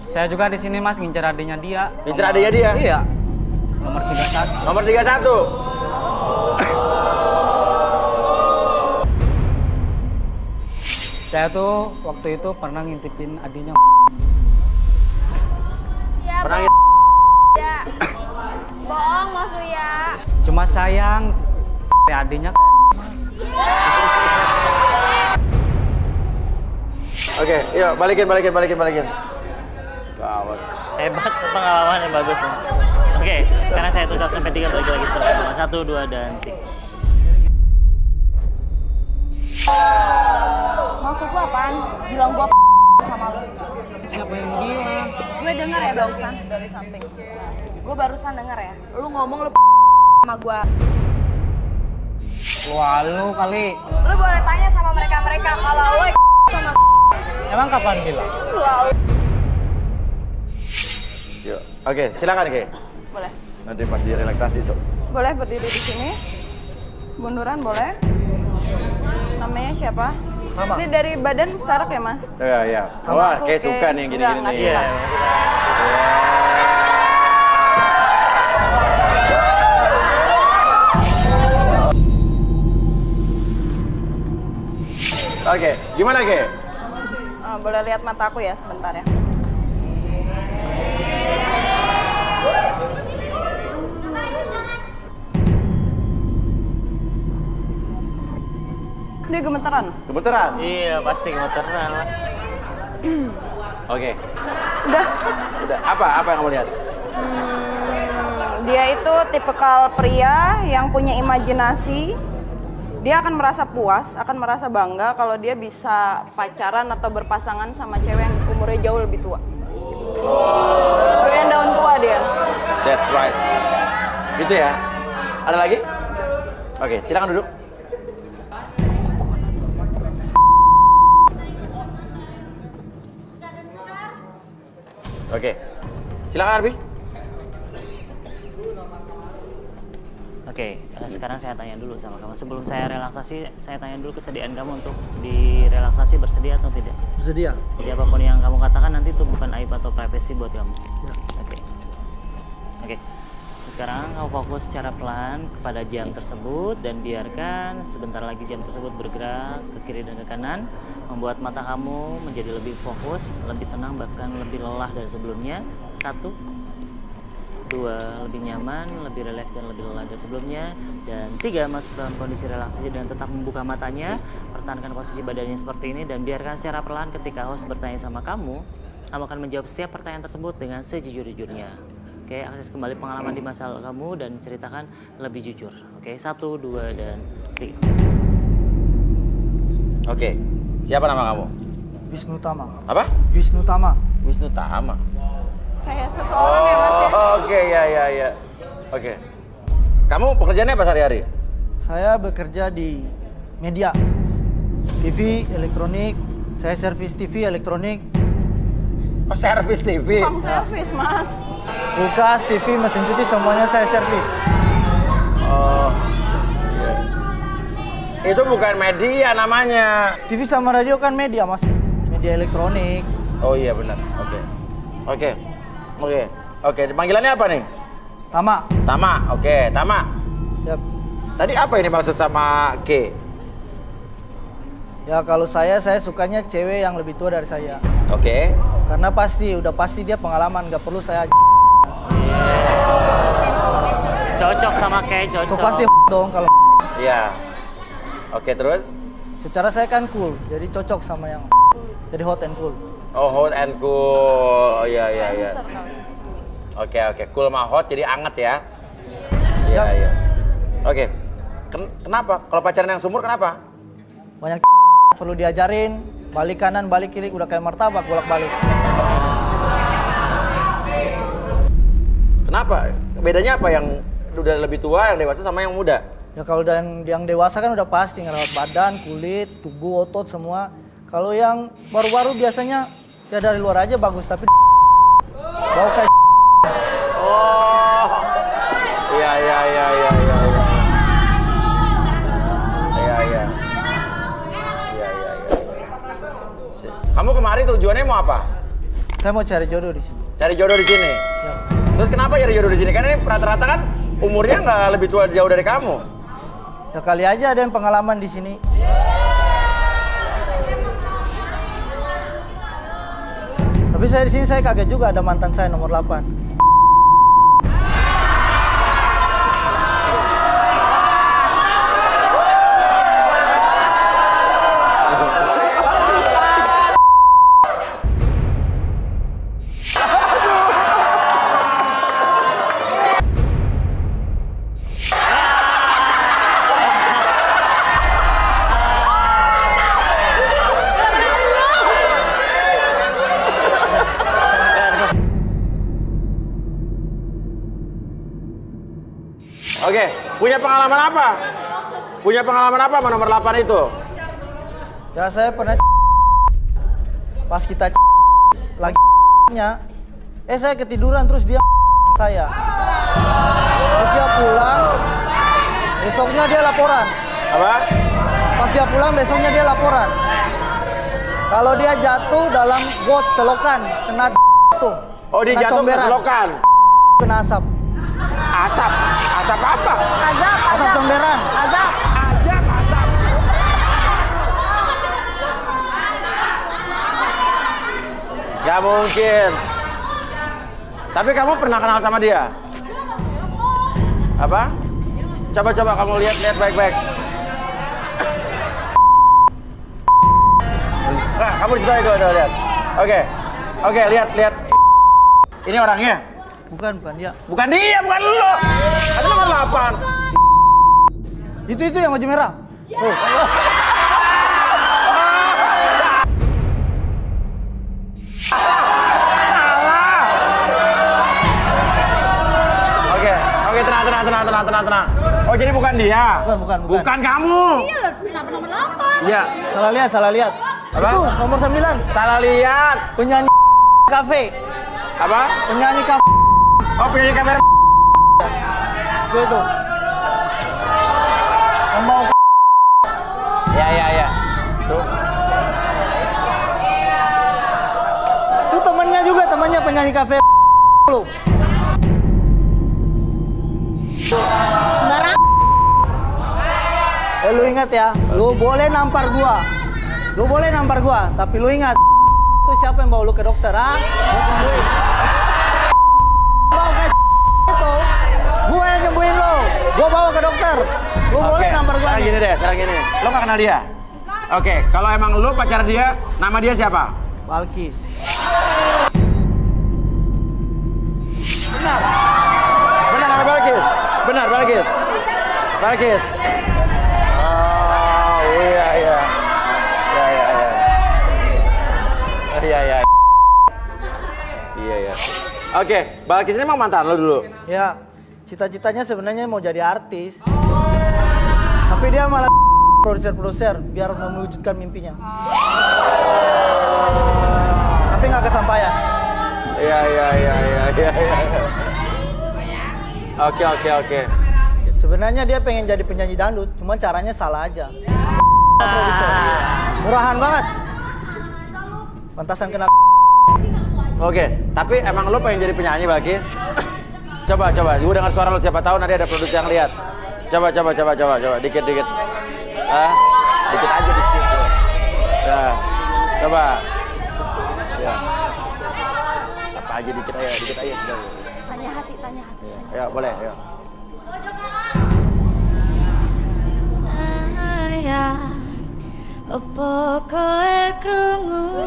Saya juga di sini, Mas, ngincer adiknya dia. Ngincer adiknya dia? Iya. Nomor 31. Nomor 31. Saya tuh waktu itu pernah ngintipin adiknya. Ya, Pernah ya. Bohong Mas Uya. Cuma sayang adiknya. Oke, yuk balikin. Gawat. Hebat, pengalaman yang bagus nih. Oke, sekarang saya hitung 1 sampai 3 bagi lagi pertama. 1, 2, dan 3. Maksud lu apaan? Bilang gua sama lu. Siapa yang bilang? Gue denger ya barusan dari samping. Gue barusan denger ya. Lu ngomong lu sama gua. Wah, lu kali. Lu boleh tanya sama mereka kalau lu sama Emang kapan bilang? lu. Yuk. Oke, silakan, Ke. Boleh. Nanti pas di relaksasi, so. Boleh berdiri di sini. Bunduran boleh. Namanya siapa? Ini dari badan startup ya, Mas? Ya. Wah, kayak suka nih yang gini-gini Enggak, nih. suka. Oke, gimana, Ke? Boleh lihat mataku ya sebentar ya. Dia gemeteran. Gemeteran? Iya, pasti gemeteran lah. Oke. Udah. Apa yang kamu lihat? Dia itu tipikal pria yang punya imajinasi. Dia akan merasa puas, akan merasa bangga kalau dia bisa pacaran atau berpasangan sama cewek yang umurnya jauh lebih tua. Doyan daun tua dia. That's right. Gitu ya? Ada lagi? Oke, silakan duduk. Oke, silakan Arbi. Oke, sekarang saya tanya dulu sama kamu. Sebelum saya relaksasi, saya tanya dulu kesediaan kamu untuk direlaksasi, bersedia atau tidak? Bersedia. Jadi apapun yang kamu katakan nanti itu bukan aib atau privasi buat kamu. Ya. Oke. Sekarang kamu fokus secara pelan kepada jam tersebut dan biarkan sebentar lagi jam tersebut bergerak ke kiri dan ke kanan, membuat mata kamu menjadi lebih fokus, lebih tenang, bahkan lebih lelah dari sebelumnya. 1, 2, lebih nyaman, lebih rileks dan lebih lelah dari sebelumnya. Dan 3, masuk dalam kondisi relaksasi dan tetap membuka matanya, pertahankan posisi badannya seperti ini dan biarkan secara perlahan ketika host bertanya sama kamu akan menjawab setiap pertanyaan tersebut dengan sejujur-jujurnya. Oke, akses kembali pengalaman di masa lalu kamu dan ceritakan lebih jujur. Oke, 1, 2, dan 3. Oke, siapa nama kamu? Wisnu Tama. Apa? Wisnu Tama. Wisnu Tama. kayak seseorang ya Mas ya. Oke, ya. Oke. Kamu pekerjaannya apa sehari-hari? Saya bekerja di media, TV, elektronik. Saya servis TV, elektronik, Oh, servis TV. Tukang servis Mas. kulkas, TV, mesin cuci, semuanya saya servis. Oh. Iya. Itu bukan media namanya. TV sama radio kan media, Mas. Media elektronik. Oh iya benar. Oke. Panggilannya apa nih? Tama. Tama. Oke, Tama. Yap. Tadi apa ini maksud sama K? Ya kalau saya sukanya cewek yang lebih tua dari saya. Oke. Karena udah pasti dia pengalaman, nggak perlu saya. Cocok sama kayak cocok. So pasti dong kalau. Iya. Oke, terus? Secara saya kan cool, jadi cocok sama yang. Jadi hot and cool. Oh, hot and cool. Oh iya. Oke. Cool sama hot jadi anget ya. Iya. Oke. Kenapa? Kalau pacaran yang sumur kenapa? Banyak perlu diajarin, balik kanan, balik kiri, udah kayak martabak bolak-balik. Kenapa? Bedanya apa yang udah lebih tua, yang dewasa sama yang muda? Ya kalau yang dewasa kan udah pasti ngerawat badan, kulit, tubuh, otot semua. Kalau yang baru-baru biasanya ya dari luar aja bagus tapi bau kayak. Oh. Iya. Kamu kemarin tujuannya mau apa? Saya mau cari jodoh di sini. Cari jodoh di sini. Ya. Terus kenapa cari jodoh di sini? Kan ini rata-rata kan umurnya nggak lebih tua jauh dari kamu. Ya kali aja ada yang pengalaman di sini. Tapi saya di sini saya kaget juga ada mantan saya nomor 8. Oke, punya pengalaman apa? Punya pengalaman apa sama nomor 8 itu? Ya saya pernah pas kita lagi saya ketiduran terus dia saya. Terus dia pulang, besoknya dia laporan. Apa? Pas dia pulang besoknya dia laporan. Kalau dia jatuh dalam got selokan, kena tuh. Oh, dia kena jatuh ke comberan, selokan. kena asap. Asap? Asap apa? Asap comberan. Asap. Gak mungkin. Tapi kamu pernah kenal sama dia? Apa? Coba kamu lihat baik-baik. Nah, kamu di situ aja dulu, lihat. Oke, lihat. Ini orangnya? Bukan dia. Bukan dia, bukan lo. Ada nomor 8. Itu yang baju merah. Tuh. Oke, tenang. Oh, jadi bukan dia? Bukan. Bukan kamu? Iya lah, kenapa nomor 8? Iya. Salah lihat. Apa? Itu nomor 9. Salah lihat. Penyanyi kafe. Apa? Penyanyi kafe. Oh, penyanyi kamera. Itu. Mau Ya. Tuh. itu temannya penyanyi kafe lu. Sembarang. Lu ingat ya, lu boleh nampar gua, tapi lu ingat itu siapa yang bawa lu ke dokter, ah? Gua tungguin. Mau kayak itu, gua yang nyembuhin lu, gua bawa ke dokter. Lu boleh nampar gua nih. Sekarang gini. Lo gak kenal dia? Oke, kalau emang lo pacar dia, nama dia siapa? Balkis. Benar nama Balkis? Benar, Balkis. Oh, iya. Iya. Oke, Balkis ini emang mantan lo dulu? Ya, cita-citanya sebenarnya mau jadi artis. Tapi dia malah produser biar mewujudkan mimpinya. Tapi nggak kesampaian. Iya. Oke. Sebenarnya dia pengen jadi penyanyi dangdut, cuman caranya salah aja. Produser. Murahan banget. Pantasan kena. Oke, tapi emang lo pengen jadi penyanyi, Balkis? Coba, gue dengar suara lo, siapa tahu nanti ada produser yang lihat. Coba, dikit. Dikit aja. Ya, coba. Ya. Apa aja dikit aja sudah. Tanya hati. Ya, boleh, ya. Sayang, opo kowe krungu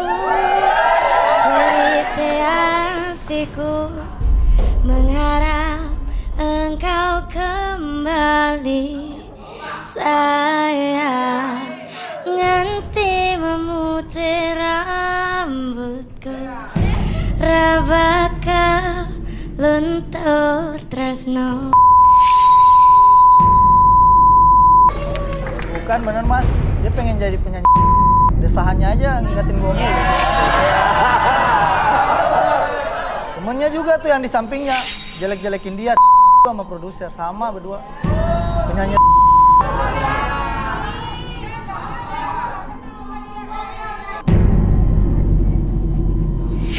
cerita hatiku, mengharap engkau kembali. Sayang, nganti memutih rambutku, rabaka luntur tresno. Bukan bener mas, dia pengen jadi penyanyi. Desahannya aja ngingetin gue mulu. Temennya juga tuh yang di sampingnya jelek-jelekin dia sama produser, sama berdua penyanyi.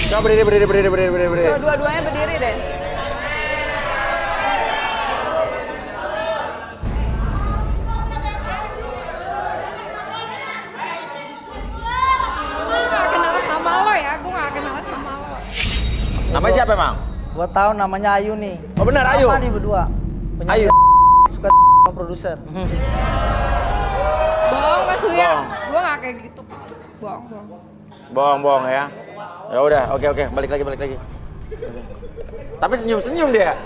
Coba berdiri. Dua-duanya berdiri deh. Namanya siapa emang? Gua tahu namanya Ayu nih. Oh benar, Ayu? Sama nih berdua. Penyanyi Ayu. suka sama produser. Bohong Mas Uya. Bohong. Gue gak kayak gitu. Bohong. Bohong ya. Ya udah, oke, balik lagi. Oke. Tapi senyum dia.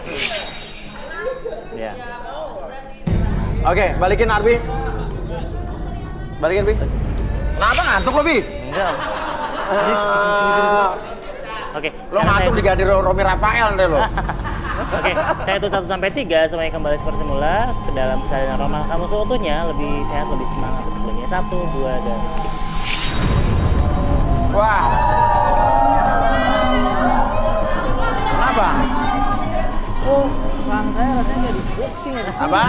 Ya. Oke, balikin Arbi. Bi. Kenapa ngantuk lo, Bi? Enggak. Oke. Lo ngantuk diganti Romi Rafael deh lo. Oke, saya hitung 1 sampai 3 semuanya kembali seperti semula ke dalam kesadaran normal kamu seutuhnya, lebih sehat, lebih semangat sebelumnya. 1, 2, dan 3. Wah. Kenapa? Oh, rahang saya rasanya kayak di boxing ya. Apa?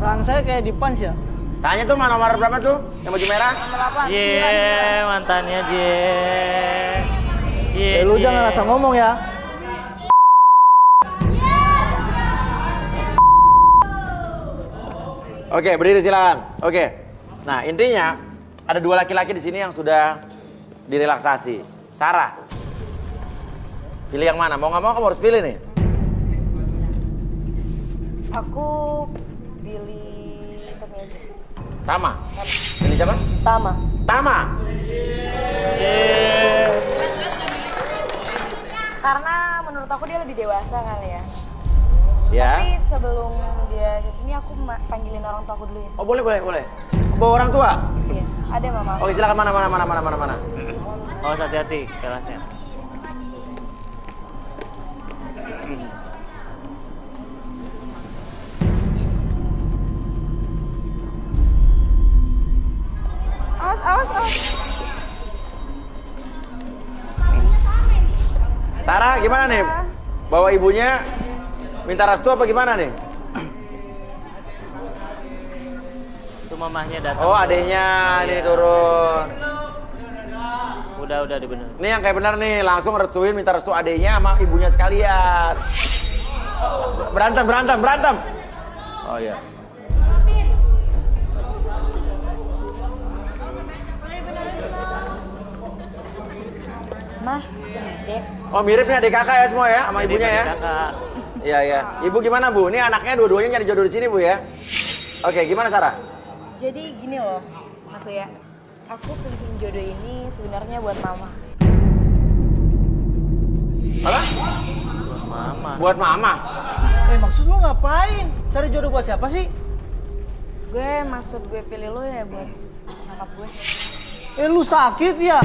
Rahang saya kayak di punch ya. Tanya tuh mana nomor berapa tuh? Yang baju merah? Mantannya Lu jangan asal ngomong ya. Oke, berdiri silakan. Oke. Nah, intinya ada 2 laki-laki di sini yang sudah direlaksasi. Sarah. Pilih yang mana? Mau nggak mau kamu harus pilih nih. Aku pilih Tami aja. Tama. Pilih siapa? Tama. Karena menurut aku dia lebih dewasa kali ya. Ya. Tapi sebelum dia kesini aku panggilin orang tua aku dulu ya. Oh, boleh. Bawa orang tua? Iya, ada mama. Oke, silakan mana. Oh, hati-hati kelasnya. Awas. Sarah, gimana nih? Bawa ibunya minta restu apa gimana nih? Itu mamahnya datang. Oh, adeknya nih turun. Udah dibenerin. Nih yang kayak benar nih, langsung restuin minta restu adeknya sama ibunya sekalian. Berantem. Oh iya. Mah, Dek. Oh, mirip nih adik kakak ya semua ya sama ibunya ya? Kakak. Iya. Ibu gimana, Bu? Ini anaknya dua-duanya nyari jodoh di sini, Bu ya? Oke, gimana Sarah? Jadi gini loh, Mas Uya. Aku pengen jodoh ini sebenarnya buat mama. Apa? Buat mama. Maksud lu ngapain? Cari jodoh buat siapa sih? Maksud gue pilih lo ya buat nyokap gue. Lu sakit ya?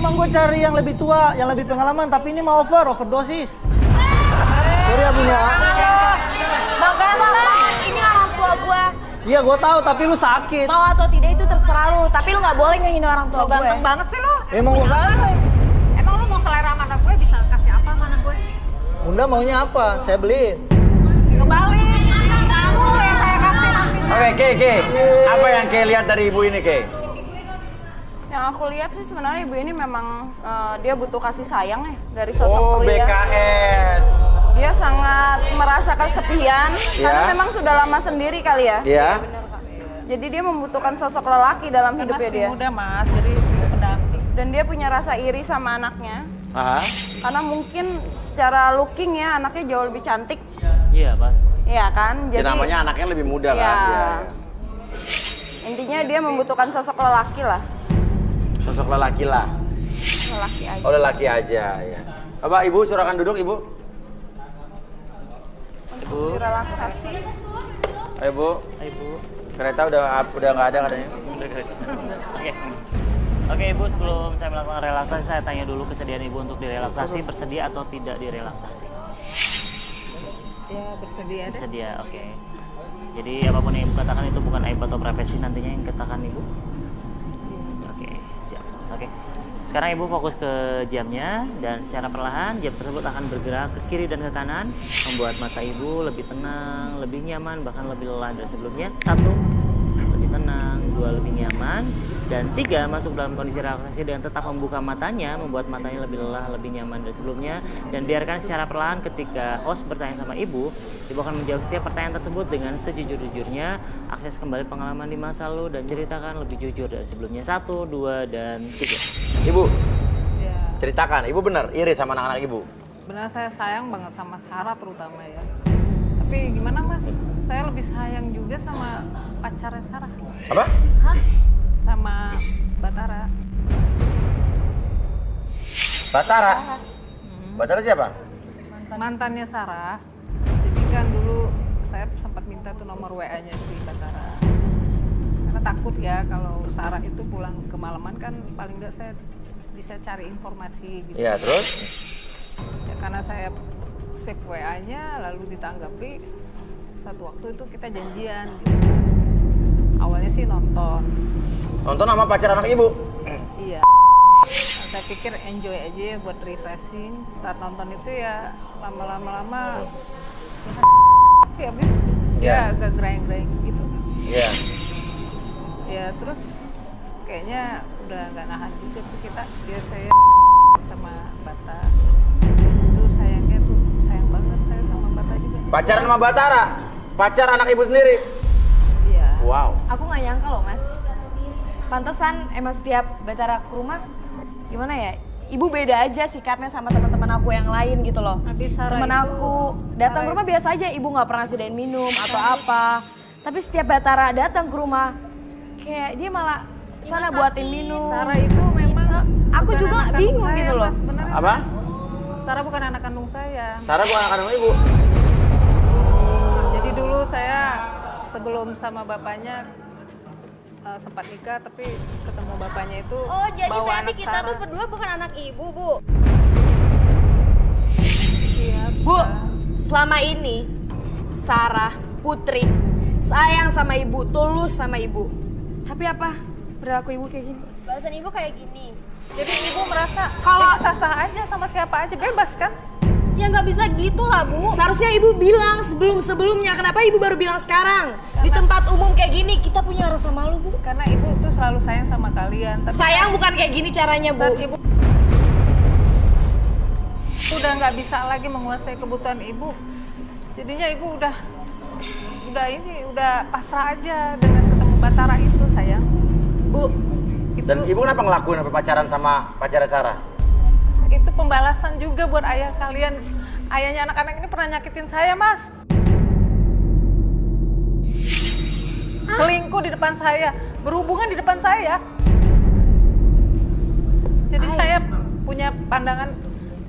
Emang Emang gue cari yang lebih tua, yang lebih pengalaman, tapi ini mau overdosis. Sorry ya Bun ya. Makanya ini orang tua gua. Iya gue tahu, tapi lu sakit. Mau atau tidak itu terserah lu, tapi lu nggak boleh ngehina orang tua gue. Ganteng banget sih lu. Emang gue ganteng. Emang lu mau selera sama anak gue bisa kasih apa sama anak gue? Bunda maunya apa? Saya beliin. Kembali. Kamu tuh yang saya kasih nantinya. Oke, Ke. Apa yang Ke lihat dari ibu ini, Ke? Yang aku lihat sih sebenarnya ibu ini memang dia butuh kasih sayang ya dari sosok pria. BKS. Dia sangat merasa kesepian karena memang sudah lama sendiri kali ya. Iya. Jadi dia membutuhkan sosok lelaki dalam hidupnya dia. Masih muda Mas, jadi itu pendamping. Dan dia punya rasa iri sama anaknya. Aha. Karena mungkin secara looking ya anaknya jauh lebih cantik. Iya, pasti. Iya kan? Ya, namanya anaknya lebih muda kan. Iya. Iya. Intinya dia membutuhkan sosok lelaki lah. Sosok lelaki lah. Lelaki aja. Oh, lelaki aja ya. Apa Ibu silakan duduk, Ibu. Ibu. Relaksasi. Ayo, Bu. Hai, Bu. Kereta udah nggak ada katanya. Oke, Ibu, sebelum saya melakukan relaksasi, saya tanya dulu kesediaan Ibu untuk direlaksasi, bersedia atau tidak direlaksasi? Ya bersedia deh. Bersedia, oke. Jadi apapun yang Ibu katakan itu bukan aib atau profesi nantinya yang katakan Ibu? Oke, siap. Oke. Sekarang Ibu fokus ke jamnya dan secara perlahan jam tersebut akan bergerak ke kiri dan ke kanan, membuat mata Ibu lebih tenang, lebih nyaman, bahkan lebih lelah dari sebelumnya. 1, lebih tenang. 2, lebih nyaman. Dan 3, masuk dalam kondisi relaksasi dengan tetap membuka matanya, membuat matanya lebih lelah, lebih nyaman dari sebelumnya. Dan biarkan secara perlahan ketika host bertanya sama Ibu akan menjawab setiap pertanyaan tersebut dengan sejujur-jujurnya. Akses kembali pengalaman di masa lalu dan ceritakan lebih jujur dari sebelumnya. 1, 2, dan 3. Ibu, Ya, ceritakan. Ibu benar iri sama anak-anak Ibu? benar saya sayang banget sama Sarah terutama ya. Tapi gimana Mas? Saya lebih sayang juga sama pacarnya Sarah. Apa? Hah? Sama Batara. Batara? Batara siapa? Mantannya Sarah. Jadi kan dulu saya sempat minta tuh nomor WA-nya si Batara. Karena takut ya kalau Sarah itu pulang kemalaman kan paling nggak saya bisa cari informasi gitu. Iya, terus? Ya, karena saya save WA-nya lalu ditanggapi satu waktu itu kita janjian gitu Mas. Awalnya sih nonton. Nonton sama pacar anak Ibu? Iya. Nah, saya pikir enjoy aja ya buat refreshing. Saat nonton itu ya lama-lama ya habis Ya. ya agak gerayang-gerayang gitu. Iya. Ya terus kayaknya udah nggak nahan juga tuh kita dia saya sama Bata. Dari situ sayangnya tuh sayang banget saya sama Bata juga. Pacaran sama Batara? Pacar anak Ibu sendiri? Iya. Wow. Aku nggak nyangka loh Mas. Pantesan emang setiap Batara ke rumah gimana ya? Ibu beda aja sikapnya sama teman-teman aku yang lain gitu loh. Temen aku datang ke rumah biasa aja, ibu nggak pernah sediain minum atau apa. Tapi setiap Batara datang ke rumah, kayak dia malah sana buatin minum. Sarah itu memang aku bukan juga anak bingung kandung gitu saya, loh. Mas, sebenarnya, Apa? Mas. Sarah bukan anak kandung saya. Sarah bukan anak kandung Ibu? Jadi dulu saya sebelum sama bapaknya sempat nikah, tapi ketemu bapaknya itu Oh jadi bawa berarti anak kita Sarah. tuh berdua bukan anak ibu Bu? Iya, Bu, selama ini Sarah, Putri sayang sama ibu, tulus sama ibu. Tapi apa perilaku ibu kayak gini? Balasan ibu kayak gini. Jadi ibu merasa Kalau- sah-sah aja sama siapa aja, bebas kan? Ya nggak bisa gitu lah Bu. Seharusnya ibu bilang sebelum-sebelumnya. Kenapa ibu baru bilang sekarang? Di tempat umum kayak gini kita punya rasa malu Bu. Karena ibu tuh selalu sayang sama kalian. Tapi Sayang bukan kayak gini caranya Bu. saat ibu udah nggak bisa lagi menguasai kebutuhan ibu, jadinya ibu udah pasrah aja dengan ketemu Batara itu sayang. Bu, Dan Ibu kenapa ngelakuin apa pacaran sama pacarnya Sarah? Itu pembalasan juga buat ayah kalian. Ayahnya anak-anak ini pernah nyakitin saya, Mas. Selingkuh di depan saya, berhubungan di depan saya. Jadi saya punya pandangan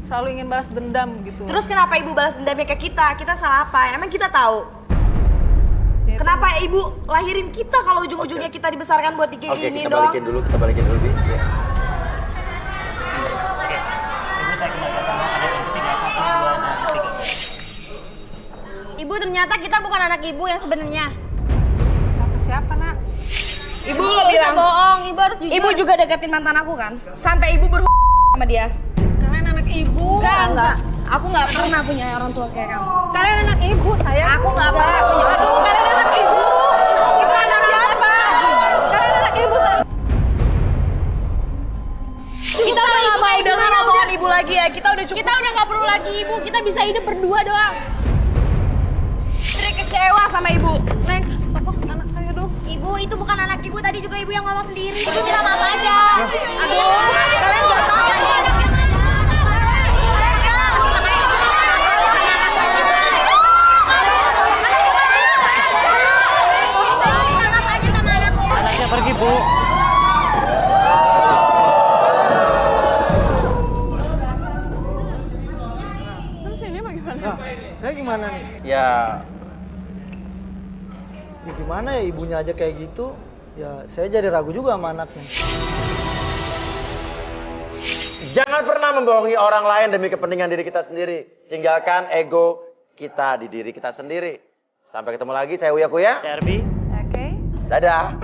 selalu ingin balas dendam gitu. terus kenapa ibu balas dendamnya ke kita? Kita salah apa? Emang kita tahu? Ya, Kenapa ibu lahirin kita kalau ujung-ujungnya kita dibesarkan buat kayak Oke, gini kita doang? balikin dulu, Bi. Ya. Ibu, ternyata kita bukan anak ibu yang sebenarnya. Kata siapa, Nak? Ibu lo bilang bohong, ibu harus jujur. Ibu juga deketin mantan aku kan? Sampai ibu sama dia. Kalian anak ibu. Enggak. Aku nggak pernah punya orang tua kayak kamu. Kalian anak ibu, sayang. Aku nggak pernah punya orang tua. Kalian anak ibu. Itu anak siapa? Kalian anak ibu. Kita udah nggak mau dengar omongan ibu lagi ya. Kita udah cukup. Kita udah nggak perlu lagi ibu. Kita bisa hidup berdua doang. Jadi kecewa sama ibu. Neng, apa anak saya dong? Ibu, itu bukan anak ibu, tadi juga ibu yang ngomong sendiri. Ibu minta maaf aja. Aduh, kalian nggak tahu. Anaknya pergi, Bu. Terus ini bagaimana? Nah, saya gimana nih? Ya, Ya gimana ya, ibunya aja kayak gitu. Ya saya jadi ragu juga sama anaknya. jangan pernah membohongi orang lain demi kepentingan diri kita sendiri. Tinggalkan ego kita di diri kita sendiri. Sampai ketemu lagi, saya Uya Kuya. Serbi. Oke. Dadah.